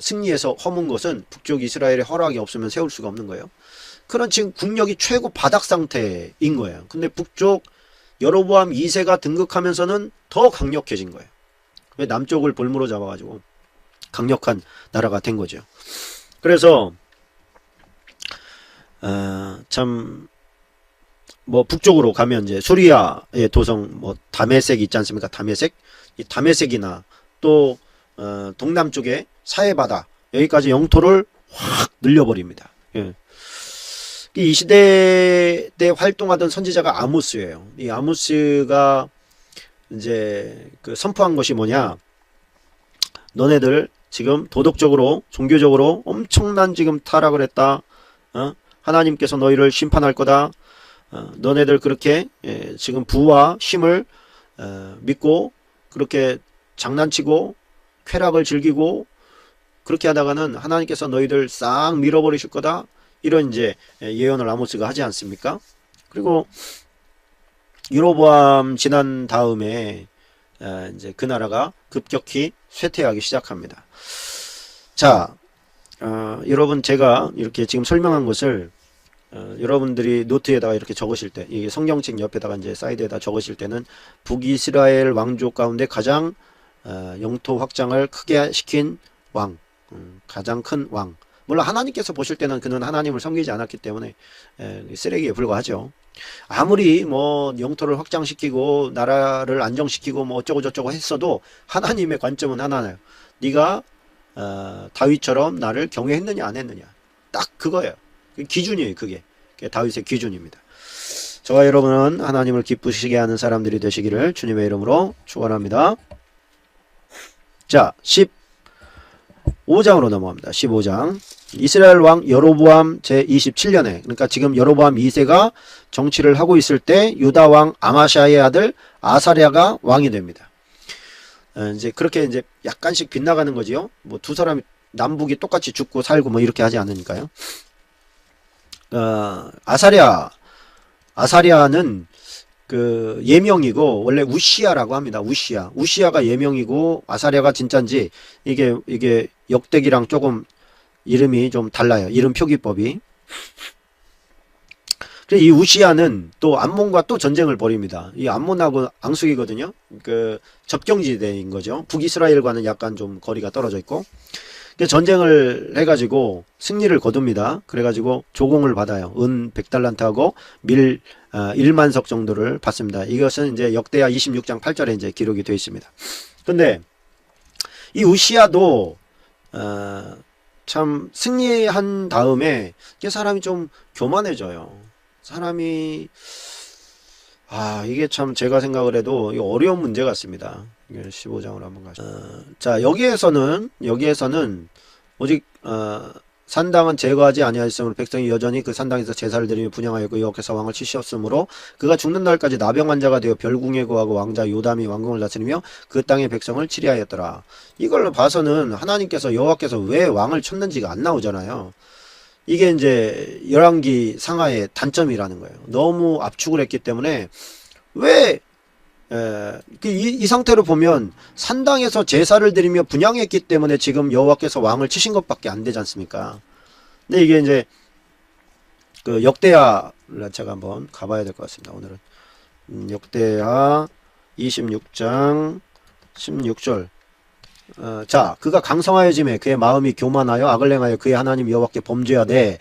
승리해서 허문 것은 북쪽 이스라엘의 허락이 없으면 세울 수가 없는 거예요. 그런 지금 국력이 최고 바닥 상태인 거예요. 근데 북쪽 여로보암 2세가 등극하면서는 더 강력해진 거예요. 왜? 남쪽을 볼모로 잡아가지고 강력한 나라가 된 거죠. 그래서 참 뭐 북쪽으로 가면 이제 수리아의 도성 뭐 다메섹 있지 않습니까? 다메섹, 이 다메섹이나 또 동남쪽에 사해바다, 여기까지 영토를 확 늘려버립니다. 예. 이 시대 때 활동하던 선지자가 아모스예요. 이 아모스가 이제 그 선포한 것이 뭐냐? 너네들 지금 도덕적으로, 종교적으로 엄청난 지금 타락을 했다. 하나님께서 너희를 심판할 거다. 너네들 그렇게 지금 부와 힘을 믿고 그렇게 장난치고 쾌락을 즐기고 그렇게 하다가는 하나님께서 너희들 싹 밀어버리실 거다. 이런 이제 예언을 아모스가 하지 않습니까? 그리고 여로보암 지난 다음에 이제 그 나라가 급격히 쇠퇴하기 시작합니다. 자, 여러분 제가 이렇게 지금 설명한 것을 여러분들이 노트에다가 이렇게 적으실 때, 이 성경책 옆에다가 이제 사이드에다 적으실 때는 북이스라엘 왕족 가운데 가장 영토 확장을 크게 시킨 왕, 가장 큰 왕. 물론 하나님께서 보실 때는 그는 하나님을 섬기지 않았기 때문에 쓰레기에 불과하죠. 아무리 뭐 영토를 확장시키고 나라를 안정시키고 뭐 어쩌고 저쩌고 했어도 하나님의 관점은 하나예요. 네가 다윗처럼 나를 경외했느냐 안 했느냐, 딱 그거예요. 기준이에요. 그게 다윗의 기준입니다. 저와 여러분은 하나님을 기쁘시게 하는 사람들이 되시기를 주님의 이름으로 축원합니다. 자, 15장으로 넘어갑니다. 15장. 이스라엘 왕 여로보암 제27년에, 그러니까 지금 여로보암 2세가 정치를 하고 있을 때 유다 왕 아마샤의 아들 아사랴가 왕이 됩니다. 이제 그렇게 이제 약간씩 빗나가는 거지요. 뭐 두 사람이 남북이 똑같이 죽고 살고 뭐 이렇게 하지 않으니까요. 아사랴는 그 예명이고 원래 우시야라고 합니다. 우시야가 예명이고 아사랴가 진짜인지 이게 역대기랑 조금 이름이 좀 달라요. 이름 표기법이. 그래서 이 우시아는 또 암몬과 또 전쟁을 벌입니다. 이 암몬하고 앙숙이거든요. 그 접경지대인 거죠. 북이스라엘과는 약간 좀 거리가 떨어져 있고. 그래서 전쟁을 해가지고 승리를 거둡니다. 그래가지고 조공을 받아요. 은 100달란트하고 밀 1만석 정도를 받습니다. 이것은 이제 역대하 26장 8절에 이제 기록이 되어 있습니다. 근데 이 우시아도 참 승리한 다음에 이게 사람이 좀 교만해져요. 사람이 이게 참 제가 생각을 해도 이거 어려운 문제 같습니다. 15장으로 한번 가시죠. 자, 여기에서는 오직 산당은 제거하지 아니하였으므로 백성이 여전히 그 산당에서 제사를 드리며 분향하였고 여호와께서 왕을 치셨으므로 그가 죽는 날까지 나병 환자가 되어 별궁에 거하고 왕자 요담이 왕궁을 다스리며 그 땅의 백성을 치리하였더라. 이걸로 봐서는 하나님께서 여호와께서 왜 왕을 쳤는지가 안 나오잖아요. 이게 이제 열왕기 상하의 단점이라는 거예요. 너무 압축을 했기 때문에 왜 이 상태로 보면 산당에서 제사를 드리며 분향했기 때문에 지금 여호와께서 왕을 치신 것밖에 안 되지 않습니까? 근데 이게 이제 그 역대하를 제가 한번 가봐야 될 것 같습니다. 오늘은 역대하 26장 16절. 자, 그가 강성하여짐에 그의 마음이 교만하여 악을 행하여 그의 하나님 여호와께 범죄하되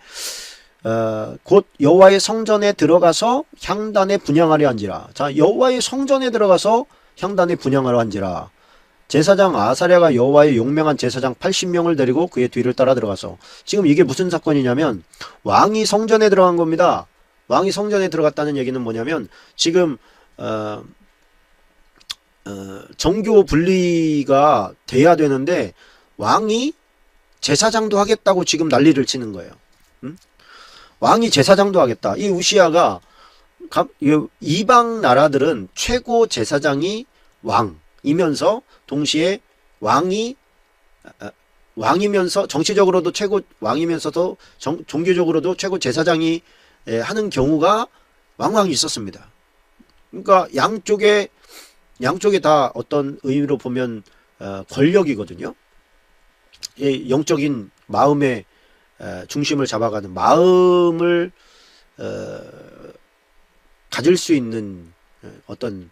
곧 여호와의 성전에 들어가서 향단에 분향하려 한지라. 자, 여호와의 성전에 들어가서 향단에 분향하려 한지라. 제사장 아사랴가 여호와의 용맹한 제사장 80명을 데리고 그의 뒤를 따라 들어가서. 지금 이게 무슨 사건이냐면 왕이 성전에 들어간 겁니다. 왕이 성전에 들어갔다는 얘기는 뭐냐면 지금 정교 분리가 돼야 되는데 왕이 제사장도 하겠다고 지금 난리를 치는 거예요. 왕이 제사장도 하겠다. 이 우시아가 이방 나라들은 최고 제사장이 왕이면서 동시에 왕이면서 정치적으로도 최고 왕이면서도 종교적으로도 최고 제사장이 하는 경우가 왕왕이 있었습니다. 그러니까 양쪽에 다 어떤 의미로 보면 권력이거든요. 영적인 마음의 중심을 잡아가는 마음을 가질 수 있는 어떤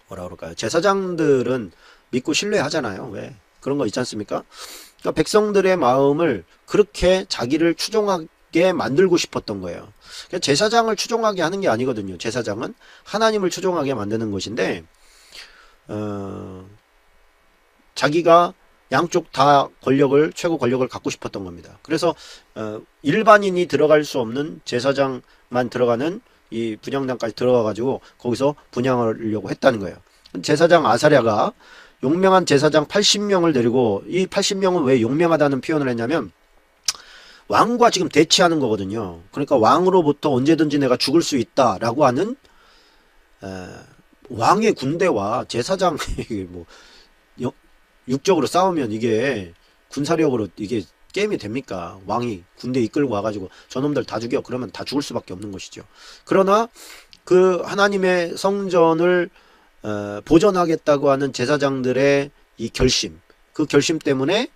뭐라 그럴까요? 제사장들은 믿고 신뢰하잖아요. 왜? 그런 거 있지 않습니까? 그러니까 백성들의 마음을 그렇게 자기를 추종하게 만들고 싶었던 거예요. 그러니까 제사장을 추종하게 하는 게 아니거든요. 제사장은 하나님을 추종하게 만드는 것인데 자기가 양쪽 다 최고 권력을 갖고 싶었던 겁니다. 그래서 일반인이 들어갈 수 없는 제사장만 들어가는 이 분향단까지 들어가 가지고 거기서 분향하려고 했다는 거예요. 제사장 아사랴가 용맹한 제사장 80명을 데리고, 이 80명은 왜 용맹하다는 표현을 했냐면 왕과 지금 대치하는 거거든요. 그러니까 왕으로부터 언제든지 내가 죽을 수 있다라고 하는 왕의 군대와 제사장 뭐 육적으로 싸우면 이게 군사력으로 이게 게임이 됩니까? 왕이 군대 이끌고 와가지고 저놈들 다 죽여 그러면 다 죽을 수밖에 없는 것이죠. 그러나 그 하나님의 성전을 보존하겠다고 하는 제사장들의 이 결심, 그 결심 때문에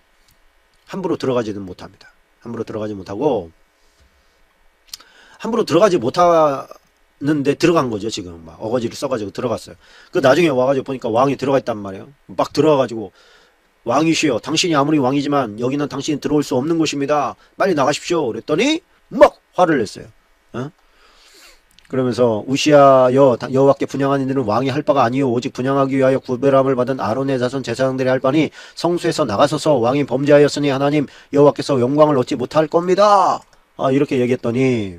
함부로 들어가지는 못합니다. 함부로 들어가지 못하고, 함부로 들어가지 못하는데 들어간 거죠. 지금 막 어거지를 써가지고 들어갔어요. 그 나중에 와가지고 보니까 왕이 들어가 있단 말이에요. 막 들어가가지고 왕이시여, 당신이 아무리 왕이지만 여기는 당신이 들어올 수 없는 곳입니다. 빨리 나가십시오. 그랬더니 막 화를 냈어요. 그러면서 우시아여, 여호와께 분향하는 일은 왕이 할 바가 아니요 오직 분향하기 위하여 구별함을 받은 아론의 자손 제사장들이 할 바니 성소에서 나가서서 왕이 범죄하였으니 하나님 여호와께서 영광을 얻지 못할 겁니다. 이렇게 얘기했더니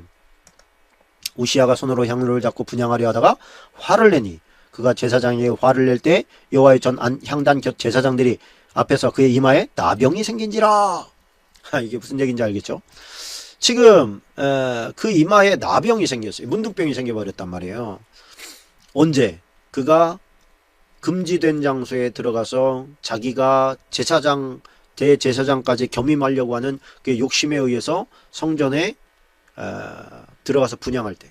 우시아가 손으로 향로를 잡고 분향하려 하다가 화를 내니 그가 제사장에게 화를 낼 때 여호와의 전 향단 곁 제사장들이 앞에서 그의 이마에 나병이 생긴지라. 이게 무슨 얘기인지 알겠죠? 지금 그 이마에 나병이 생겼어요. 문둥병이 생겨버렸단 말이에요. 언제? 그가 금지된 장소에 들어가서 자기가 대제사장까지 겸임하려고 하는 그 욕심에 의해서 성전에 들어가서 분향할 때,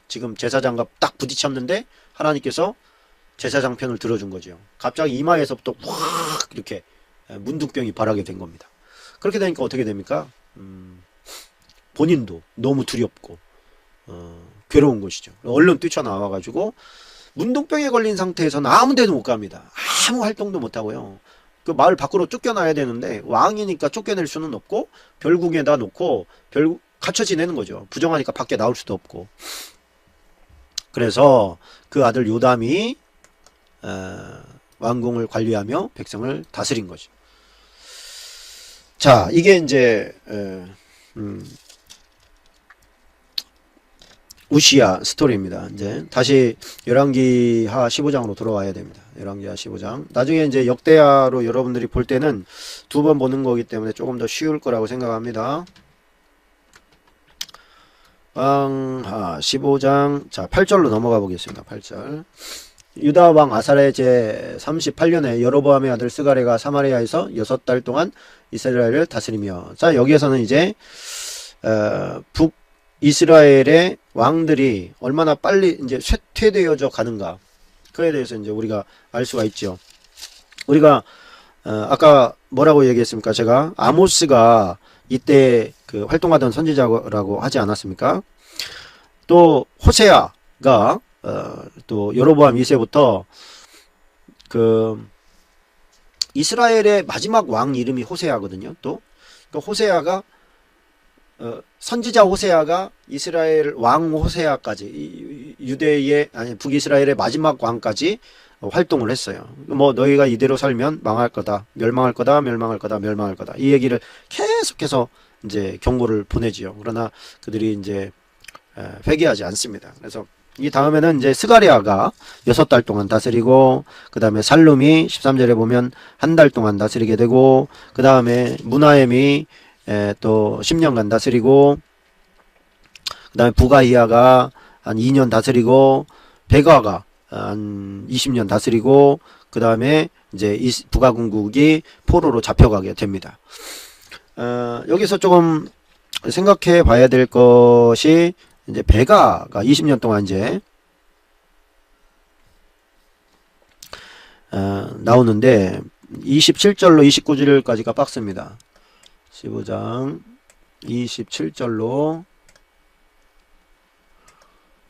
지금 제사장과 딱 부딪혔는데 하나님께서 제사장 편을 들어준 거죠. 갑자기 이마에서부터 확 이렇게 문둥병이 발하게 된 겁니다. 그렇게 되니까 어떻게 됩니까? 본인도 너무 두렵고 괴로운 것이죠. 얼른 뛰쳐나와가지고 문둥병에 걸린 상태에서는 아무 데도 못 갑니다. 아무 활동도 못 하고요. 그 마을 밖으로 쫓겨나야 되는데 왕이니까 쫓겨낼 수는 없고 별궁에다 놓고 갇혀 지내는 거죠. 부정하니까 밖에 나올 수도 없고. 그래서 그 아들 요담이 왕궁을 관리하며 백성을 다스린 거죠. 자, 이게 이제 우시야 스토리입니다. 이제 다시 열왕기하 15장으로 돌아와야 됩니다. 열왕기하 15장. 나중에 이제 역대하로 여러분들이 볼 때는 두 번 보는 거기 때문에 조금 더 쉬울 거라고 생각합니다. 왕하 15장. 자, 8절로 넘어가 보겠습니다. 8절. 유다 왕 아사랴 제 38년에 여로보암의 아들 스가랴가 사마리아에서 6달 동안 이스라엘을 다스리며. 자, 여기에서는 이제 북이스라엘의 왕들이 얼마나 빨리 이제 쇠퇴되어져 가는가, 그에 대해서 이제 우리가 알 수가 있죠. 우리가 아까 뭐라고 얘기했습니까? 제가 아모스가 이때 그 활동하던 선지자라고 하지 않았습니까? 또 호세아가 또 여로보암 2세부터 그 이스라엘의 마지막 왕 이름이 호세아거든요. 또 그 호세아가 선지자 호세아가 이스라엘 왕 호세아까지 유대의 아니 북이스라엘의 마지막 왕까지 활동을 했어요. 뭐 너희가 이대로 살면 망할 거다, 멸망할 거다, 멸망할 거다, 멸망할 거다, 이 얘기를 계속해서 이제 경고를 보내지요. 그러나 그들이 이제 회개하지 않습니다. 그래서 이 다음에는 이제 스가랴가 6달 동안 다스리고, 그 다음에 살룸이 13절에 보면 한 달 동안 다스리게 되고, 그 다음에 무나엠이 또 10년간 다스리고, 그 다음에 부가히야가 한 2년 다스리고, 베가가 한 20년 다스리고, 그 다음에 이제 북아궁국이 포로로 잡혀가게 됩니다. 여기서 조금 생각해 봐야 될 것이, 이제 베가가 20년 동안 이제 나오는데 27절로 29절까지가 박스입니다. 15장 27절로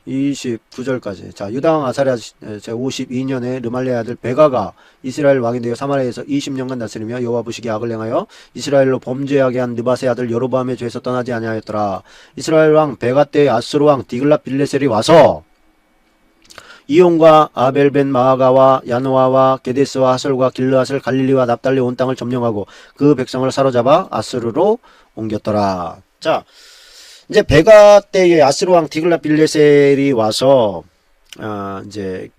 29절까지. 자, 유다왕 아사랴 제52년에 르말리아의 아들 베가가 이스라엘 왕이 되어 사마리아에서 20년간 다스리며 여호와 보시기에 악을 행하여 이스라엘로 범죄하게 한 느밧의 아들 여로보암의 죄에서 떠나지 아니하였더라. 이스라엘 왕 베가 때에 아수르 왕 디글랏 빌레셀이 와서 이온과 아벨벤 마아가와 야노아와 게데스와 하솔과 길르앗을 갈릴리와 납달리 온 땅을 점령하고 그 백성을 사로잡아 아수르로 옮겼더라. 자, 이제 베가 때의 아스루 왕 디글랏 빌레셀이 와서 이제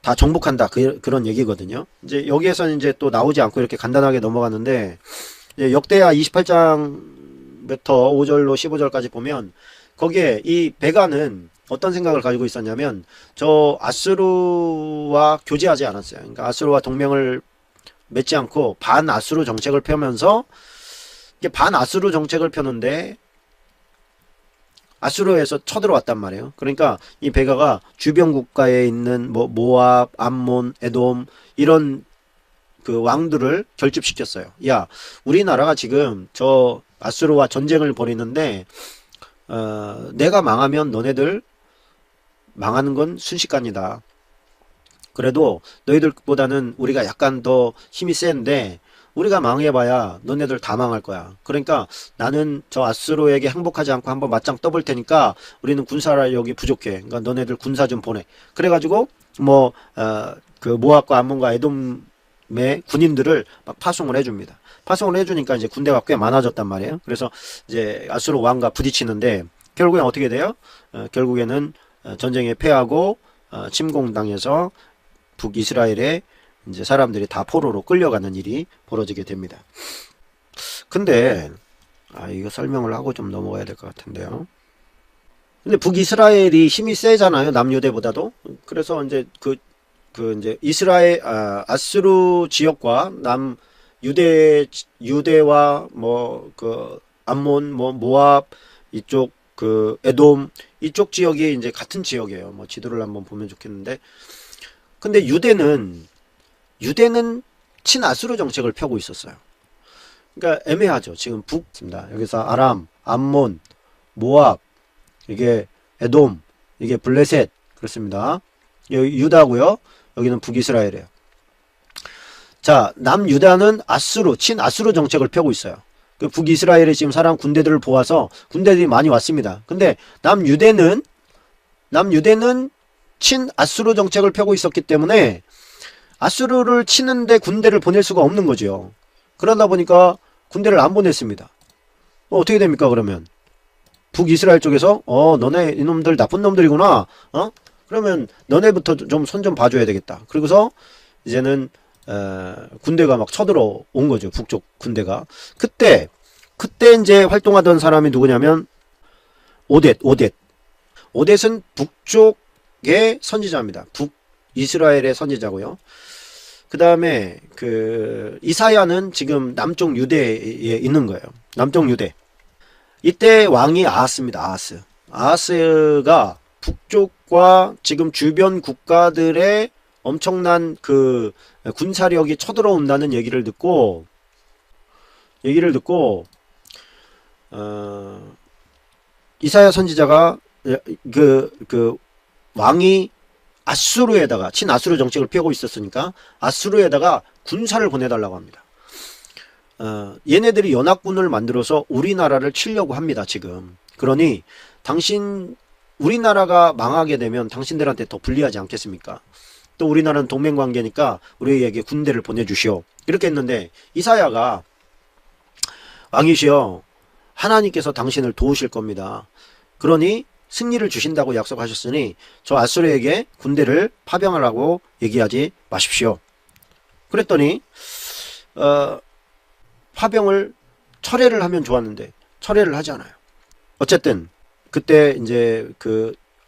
다 정복한다, 그런 얘기거든요. 이제 여기에서는 이제 또 나오지 않고 이렇게 간단하게 넘어갔는데, 이제 역대하 28장부터 5절로 15절까지 보면 거기에 이 베가는 어떤 생각을 가지고 있었냐면, 저 아수르와 교제하지 않았어요. 그러니까 아수르와 동맹을 맺지 않고 반 아수르 정책을 펴면서, 이게 반 아수르 정책을 펴는데 아수르에서 쳐들어왔단 말이에요. 그러니까 이 베가가 주변 국가에 있는 뭐 모압, 암몬, 에돔 이런 그 왕들을 결집시켰어요. 야, 우리나라가 지금 저 아수르와 전쟁을 벌이는데 내가 망하면 너네들 망하는 건 순식간이다. 그래도 너희들보다는 우리가 약간 더 힘이 센데 우리가 망해봐야 너네들 다 망할 거야. 그러니까 나는 저 아수르에게 항복하지 않고 한번 맞짱 떠볼 테니까 우리는 군사력이 부족해. 그러니까 너네들 군사 좀 보내. 그래가지고 뭐 그 모압과 암몬과 에돔의 군인들을 막 파송을 해줍니다. 파송을 해주니까 이제 군대가 꽤 많아졌단 말이에요. 그래서 이제 아수르 왕과 부딪히는데 결국엔 어떻게 돼요? 결국에는 전쟁에 패하고 침공당해서 북이스라엘에 이제 사람들이 다 포로로 끌려가는 일이 벌어지게 됩니다. 근데 이거 설명을 하고 좀 넘어가야 될 것 같은데요. 근데 북이스라엘이 힘이 세잖아요, 남유대보다도. 그래서 이제 이제 이스라엘 아수르 지역과 유대와 뭐 그 암몬, 뭐 모압 이쪽 그 에돔 이쪽 지역이 이제 같은 지역이에요. 뭐 지도를 한번 보면 좋겠는데, 근데 유대는 친아수르 정책을 펴고 있었어요. 그러니까 애매하죠. 지금 북입니다. 여기서 아람, 암몬, 모압, 이게 에돔, 이게 블레셋 그렇습니다. 여기 유다고요. 여기는 북이스라엘이에요. 자, 남유다는 아수르, 친아수르 정책을 펴고 있어요. 그 북이스라엘에 지금 사람 군대들을 보아서 군대들이 많이 왔습니다. 근데 남유대는 친아수르 정책을 펴고 있었기 때문에 아수르를 치는데 군대를 보낼 수가 없는 거죠. 그러다 보니까 군대를 안 보냈습니다. 어떻게 됩니까 그러면? 북이스라엘 쪽에서 너네 이놈들 나쁜 놈들이구나. 그러면 너네부터 좀 손 좀 봐줘야 되겠다. 그리고서 이제는 군대가 막 쳐들어온 거죠. 북쪽 군대가. 그때 이제 활동하던 사람이 누구냐면 오뎃은 북쪽의 선지자입니다. 북이스라엘의 선지자고요. 그 다음에 이사야는 지금 남쪽 유대에 있는 거예요. 남쪽 유대. 이때 왕이 아하스입니다. 아하스가 북쪽과 지금 주변 국가들의 엄청난 군사력이 쳐들어온다는 얘기를 듣고 이사야 선지자가 왕이 아수르에다가 친아수르 정책을 펴고 있었으니까 아수르에다가 군사를 보내달라고 합니다. 얘네들이 연합군을 만들어서 우리나라를 치려고 합니다. 지금. 그러니 우리나라가 망하게 되면 당신들한테 더 불리하지 않겠습니까? 또 우리나라는 동맹관계니까 우리에게 군대를 보내주시오. 이렇게 했는데 이사야가 왕이시여 하나님께서 당신을 도우실 겁니다. 그러니 승리를 주신다고 약속하셨으니 저 아수르에게 군대를 파병하라고 얘기하지 마십시오. 그랬더니 파병을 철회를 하면 좋았는데 철회를 하지 않아요. 어쨌든 그때 이제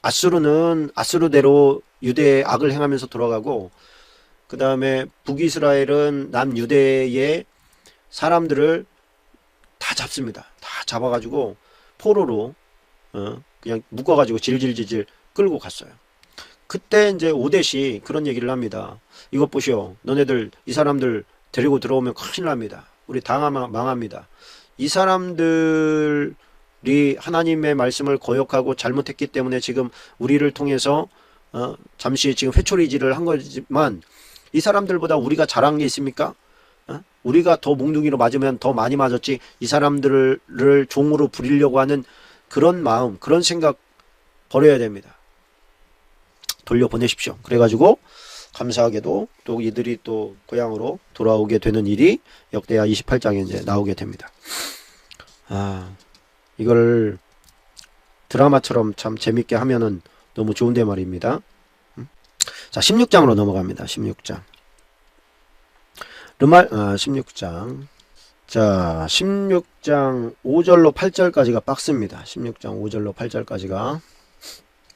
아수르는 아수르대로 유대의 악을 행하면서 돌아가고 그 다음에 북이스라엘은 남유대의 사람들을 다 잡습니다. 다 잡아가지고 포로로 그냥 묶어가지고 질질질질 끌고 갔어요. 그때 이제 오뎃이 그런 얘기를 합니다. 이것 보시오. 너네들 이 사람들 데리고 들어오면 큰일 납니다. 우리 망합니다. 이 사람들이 하나님의 말씀을 거역하고 잘못했기 때문에 지금 우리를 통해서 잠시 지금 회초리질을 한 거지만 이 사람들보다 우리가 잘한 게 있습니까? 우리가 더 몽둥이로 맞으면 더 많이 맞았지 이 사람들을 종으로 부리려고 하는 그런 마음, 그런 생각 버려야 됩니다. 돌려보내십시오. 그래가지고 감사하게도 또 이들이 또 고향으로 돌아오게 되는 일이 역대하 28장에 이제 나오게 됩니다. 이걸 드라마처럼 참 재밌게 하면은 너무 좋은데 말입니다. 자, 16장으로 넘어갑니다. 16장. 16장. 자, 16장 5절로 8절까지가 빡습니다. 16장 5절로 8절까지가.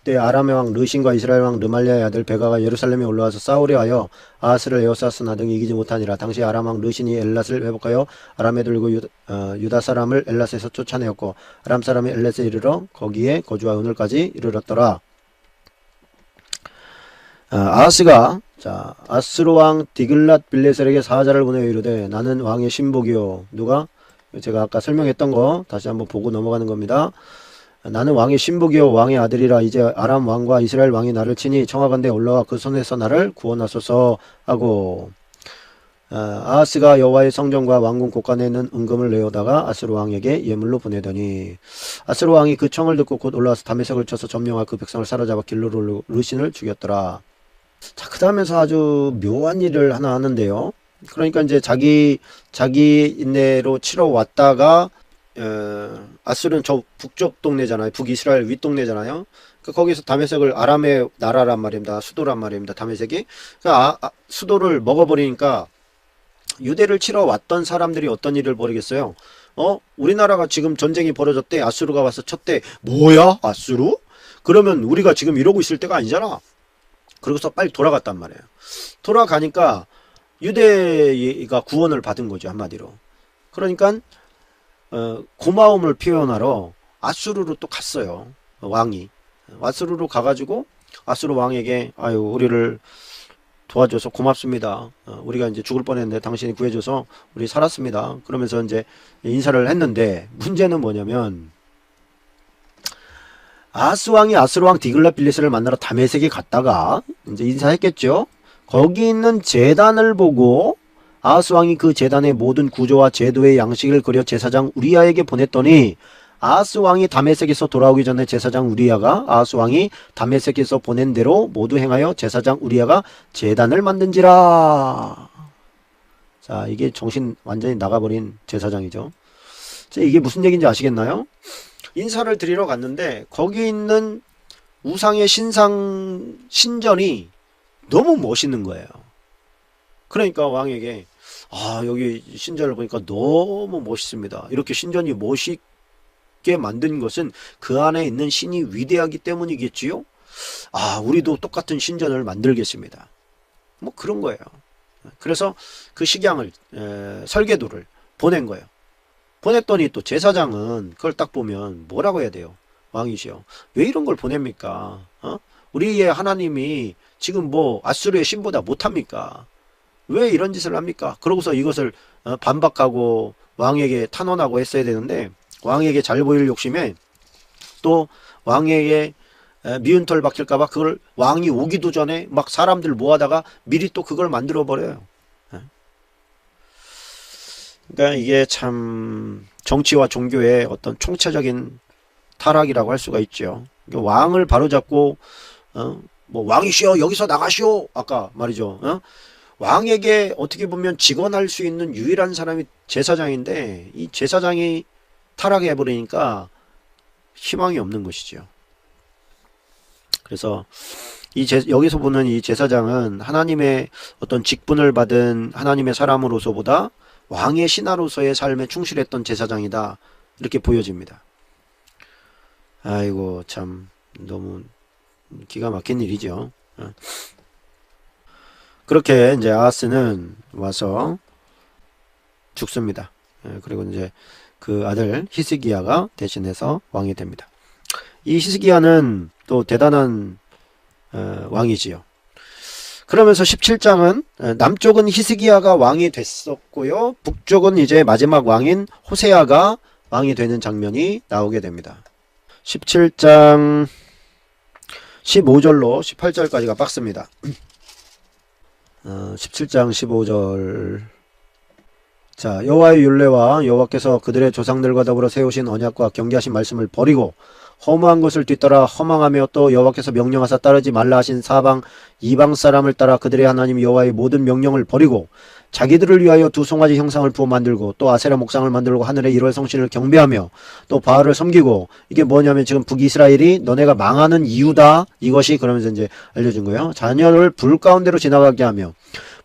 그때 아람의 왕 르신과 이스라엘 왕 르말리아의 아들 베가가 예루살렘에 올라와서 싸우려 하여 아하스를 에호사스나 등이 이기지 못하니라. 당시 아람 왕 르신이 엘랏을 회복하여 아람에 들고 유다 사람을 엘랏에서 쫓아내었고 아람 사람이 엘렛에 이르러 거기에 거주하 오늘까지 이르렀더라. 아하스가 아스루 왕 디글랏 빌레셀에게 사자를 보내어 이르되 나는 왕의 신복이요. 누가? 제가 아까 설명했던 거 다시 한번 보고 넘어가는 겁니다. 나는 왕의 신복이요 왕의 아들이라. 이제 아람 왕과 이스라엘 왕이 나를 치니 청하건대 올라와 그 손에서 나를 구원하소서 하고. 아하스가 여호와의 성전과 왕궁 곳간에 있는 은금을 내어다가 아스루 왕에게 예물로 보내더니 아스루 왕이 그 청을 듣고 곧 올라와서 다메섹을 쳐서 점령하 그 백성을 사로잡아 길로 르신을 죽였더라. 자, 그 다음에서 아주 묘한 일을 하나 하는데요. 그러니까 이제 자기 인내로 치러 왔다가 아수르는 저 북쪽 동네잖아요. 북이스라엘 윗동네잖아요. 그러니까 거기서 다메섹을 아람의 나라란 말입니다. 수도란 말입니다. 다메섹이. 그러니까 수도를 먹어버리니까 유대를 치러 왔던 사람들이 어떤 일을 벌이겠어요? 우리나라가 지금 전쟁이 벌어졌대. 아수르가 와서 쳤대. 뭐야? 아수르? 그러면 우리가 지금 이러고 있을 때가 아니잖아. 그러고서 빨리 돌아갔단 말이에요. 돌아가니까 유대가 구원을 받은 거죠. 한마디로. 그러니까 고마움을 표현하러 아수르로 또 갔어요. 왕이. 아수르로 가가지고 아수르 왕에게 우리를 도와줘서 고맙습니다. 우리가 이제 죽을 뻔했는데 당신이 구해줘서 우리 살았습니다. 그러면서 이제 인사를 했는데 문제는 뭐냐면 아하스 왕이 아수르 왕 디글랏빌레스를 만나러 다메섹에 갔다가 이제 인사했겠죠. 거기 있는 제단을 보고 아하스 왕이 그 제단의 모든 구조와 제도의 양식을 그려 제사장 우리야에게 보냈더니 아하스 왕이 다메섹에서 돌아오기 전에 제사장 우리야가 아하스 왕이 다메섹에서 보낸 대로 모두 행하여 제사장 우리야가 제단을 만든지라. 자, 이게 정신 완전히 나가버린 제사장이죠. 자, 이게 무슨 얘기인지 아시겠나요? 인사를 드리러 갔는데 거기 있는 우상의 신전이 너무 멋있는 거예요. 그러니까 왕에게 여기 신전을 보니까 너무 멋있습니다. 이렇게 신전이 멋있게 만든 것은 그 안에 있는 신이 위대하기 때문이겠지요. 우리도 똑같은 신전을 만들겠습니다. 뭐 그런 거예요. 그래서 그 식양을 설계도를 보낸 거예요. 보냈더니 또 제사장은 그걸 딱 보면 뭐라고 해야 돼요? 왕이시여, 왜 이런 걸 보냅니까? 우리의 하나님이 지금 뭐 아수르의 신보다 못합니까? 왜 이런 짓을 합니까? 그러고서 이것을 반박하고 왕에게 탄원하고 했어야 되는데, 왕에게 잘 보일 욕심에 또 왕에게 미운 털 박힐까봐 그걸 왕이 오기도 전에 막 사람들 모아다가 미리 또 그걸 만들어 버려요. 그러니까 이게 참 정치와 종교의 어떤 총체적인 타락이라고 할 수가 있죠. 왕을 바로잡고 뭐 왕이시여 여기서 나가시오 아까 말이죠. 왕에게 어떻게 보면 직언할 수 있는 유일한 사람이 제사장인데 이 제사장이 타락해 버리니까 희망이 없는 것이죠. 그래서 여기서 보는 이 제사장은 하나님의 어떤 직분을 받은 하나님의 사람으로서보다 왕의 신하로서의 삶에 충실했던 제사장이다, 이렇게 보여집니다. 아이고 참 너무 기가 막힌 일이죠. 그렇게 이제 아하스는 와서 죽습니다. 그리고 이제 그 아들 히스기야가 대신해서 왕이 됩니다. 이 히스기야는 또 대단한 왕이지요. 그러면서 17장은 남쪽은 히스기야가 왕이 됐었고요. 북쪽은 이제 마지막 왕인 호세아가 왕이 되는 장면이 나오게 됩니다. 17장 15절로 18절까지가 빡습니다. 17장 15절. 자, 여호와의 율례와 여호와께서 그들의 조상들과 더불어 세우신 언약과 경계하신 말씀을 버리고 허무한 것을 뒤따라 허망하며 또 여호와께서 명령하사 따르지 말라 하신 사방 이방 사람을 따라 그들의 하나님 여호와의 모든 명령을 버리고 자기들을 위하여 두 송아지 형상을 부어 만들고 또 아세라 목상을 만들고 하늘의 일월 성신을 경배하며 또 바알을 섬기고, 이게 뭐냐면 지금 북이스라엘이 너네가 망하는 이유다, 이것이 그러면서 이제 알려준 거예요. 자녀를 불 가운데로 지나가게 하며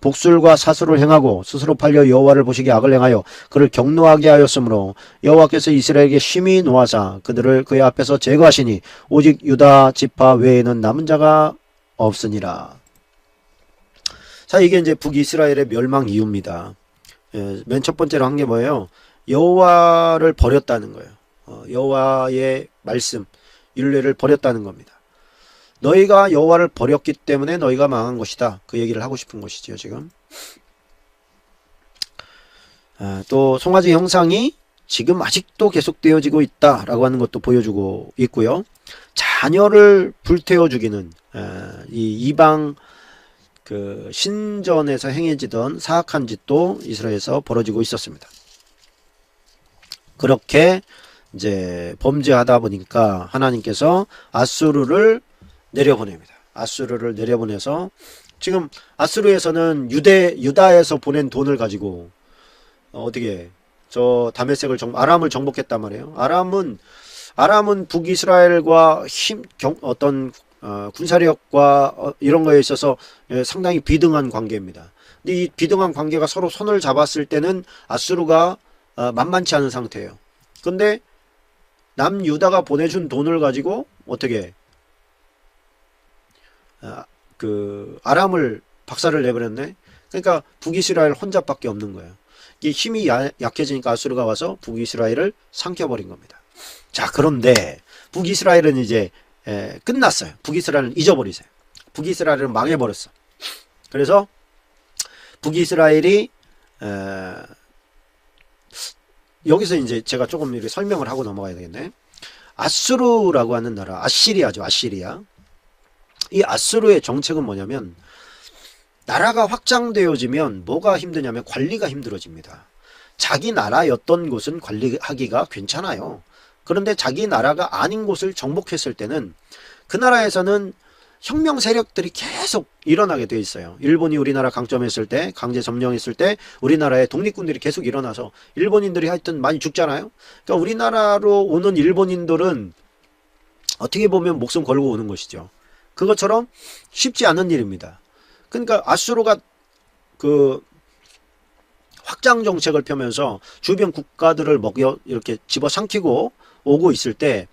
복술과 사수를 행하고 스스로 팔려 여호와를 보시기에 악을 행하여 그를 경노하게 하였으므로 여호와께서 이스라엘에게 심히 노하사 그들을 그의 앞에서 제거하시니 오직 유다 지파 외에는 남은 자가 없으니라. 자, 이게 이제 북이스라엘의 멸망 이유입니다. 맨 첫 번째로 한 게 뭐예요? 여호와를 버렸다는 거예요. 여호와의 말씀, 율례를 버렸다는 겁니다. 너희가 여호와를 버렸기 때문에 너희가 망한 것이다, 그 얘기를 하고 싶은 것이지요 지금. 또 송아지 형상이 지금 아직도 계속되어지고 있다라고 하는 것도 보여주고 있고요. 자녀를 불태워 죽이는 이 이방 그 신전에서 행해지던 사악한 짓도 이스라엘에서 벌어지고 있었습니다. 그렇게 이제 범죄하다 보니까 하나님께서 아수르를 내려보냅니다. 아수르를 내려보내서 지금 아수르에서는 유다에서 보낸 돈을 가지고 어떻게 저 다메섹을 아람을 정복했단 말이에요. 아람은 북이스라엘과 어떤 군사력과 이런 거에 있어서 상당히 비등한 관계입니다. 근데 이 비등한 관계가 서로 손을 잡았을 때는 아수르가 만만치 않은 상태예요. 근데 남유다가 보내준 돈을 가지고 어떻게 그 아람을 박살을 내버렸네. 그러니까 북이스라엘 혼자밖에 없는 거예요. 이게 힘이 약해지니까 아수르가 와서 북이스라엘을 삼켜버린 겁니다. 자, 그런데 북이스라엘은 이제 끝났어요. 북이스라엘은 잊어버리세요. 북이스라엘은 망해버렸어. 그래서 북이스라엘이 여기서 이제 제가 조금 이렇게 설명을 하고 넘어가야 되겠네. 아수르라고 하는 나라, 아시리아죠. 아시리아. 이 아수르의 정책은 뭐냐면 나라가 확장되어지면 뭐가 힘드냐면 관리가 힘들어집니다. 자기 나라였던 곳은 관리하기가 괜찮아요. 그런데 자기 나라가 아닌 곳을 정복했을 때는 그 나라에서는 혁명 세력들이 계속 일어나게 돼 있어요. 일본이 우리나라 강점했을 때, 강제 점령했을 때 우리나라에 독립군들이 계속 일어나서 일본인들이 하여튼 많이 죽잖아요. 그러니까 우리나라로 오는 일본인들은 어떻게 보면 목숨 걸고 오는 것이죠. 그것처럼 쉽지 않은 일입니다. 그러니까 아수르가 그 확장 정책을 펴면서 주변 국가들을 먹여 이렇게 집어삼키고 오고 있을 때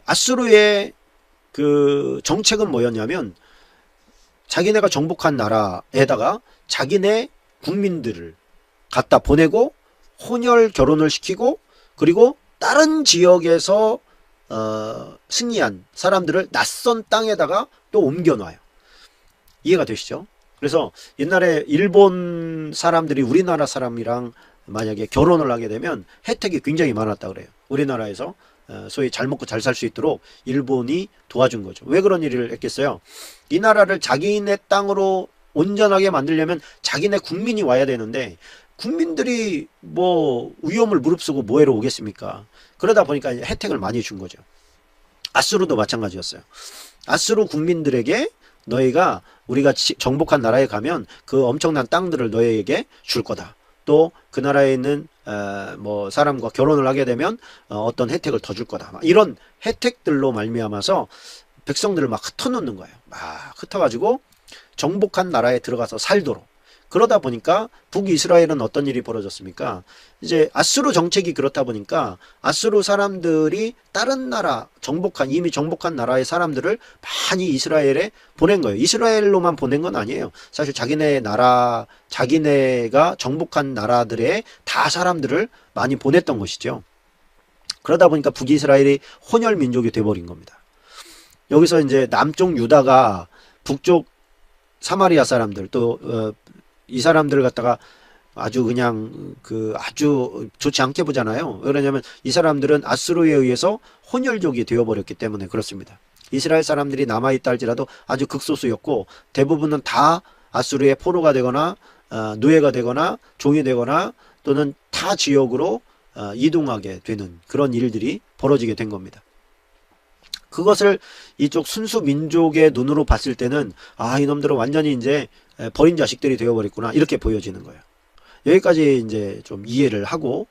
아수르의 그 정책은 뭐였냐면 자기네가 정복한 나라에다가 자기네 국민들을 갖다 보내고 혼혈 결혼을 시키고 그리고 다른 지역에서 승리한 사람들을 낯선 땅에다가 또 옮겨놔요. 이해가 되시죠? 그래서 옛날에 일본 사람들이 우리나라 사람이랑 만약에 결혼을 하게 되면 혜택이 굉장히 많았다 그래요. 우리나라에서 소위 잘 먹고 잘 살 수 있도록 일본이 도와준 거죠. 왜 그런 일을 했겠어요? 이 나라를 자기네 땅으로 온전하게 만들려면 자기네 국민이 와야 되는데 국민들이 뭐 위험을 무릅쓰고 뭐해로 오겠습니까? 그러다 보니까 혜택을 많이 준 거죠. 아수르도 마찬가지였어요. 아수르 국민들에게 너희가 우리가 정복한 나라에 가면 그 엄청난 땅들을 너희에게 줄 거다. 또 그 나라에 있는 뭐 사람과 결혼을 하게 되면 어떤 혜택을 더 줄 거다. 막 이런 혜택들로 말미암아서 백성들을 막 흩어놓는 거예요. 막 흩어가지고 정복한 나라에 들어가서 살도록. 그러다 보니까 북이스라엘은 어떤 일이 벌어졌습니까? 이제 아수르 정책이 그렇다 보니까 아수르 사람들이 다른 나라 이미 정복한 나라의 사람들을 많이 이스라엘에 보낸 거예요. 이스라엘로만 보낸 건 아니에요. 사실 자기네 나라, 자기네가 정복한 나라들의 다 사람들을 많이 보냈던 것이죠. 그러다 보니까 북이스라엘이 혼혈 민족이 돼버린 겁니다. 여기서 이제 남쪽 유다가 북쪽 사마리아 사람들 또 이 사람들을 갖다가 아주 그냥 아주 좋지 않게 보잖아요. 왜냐하면 이 사람들은 아수르에 의해서 혼혈족이 되어버렸기 때문에 그렇습니다. 이스라엘 사람들이 남아있다 할지라도 아주 극소수였고 대부분은 다 아수르의 포로가 되거나 노예가 되거나 종이 되거나 또는 타 지역으로 이동하게 되는 그런 일들이 벌어지게 된 겁니다. 그것을 이쪽 순수 민족의 눈으로 봤을 때는 이놈들은 완전히 이제 버린 자식들이 되어버렸구나 이렇게 보여지는 거예요. 여기까지 이제 좀 이해를 하고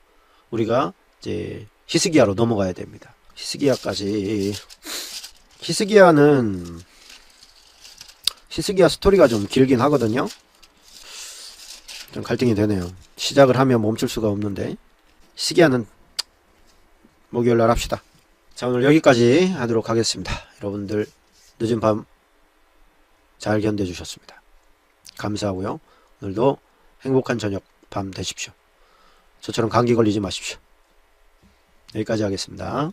우리가 이제 히스기야로 넘어가야 됩니다. 히스기야 스토리가 좀 길긴 하거든요. 좀 갈등이 되네요. 시작을 하면 멈출 수가 없는데 히스기야는 목요일날 합시다. 자, 오늘 여기까지 하도록 하겠습니다. 여러분들 늦은 밤 잘 견뎌주셨습니다. 감사하고요. 오늘도 행복한 저녁 밤 되십시오. 저처럼 감기 걸리지 마십시오. 여기까지 하겠습니다.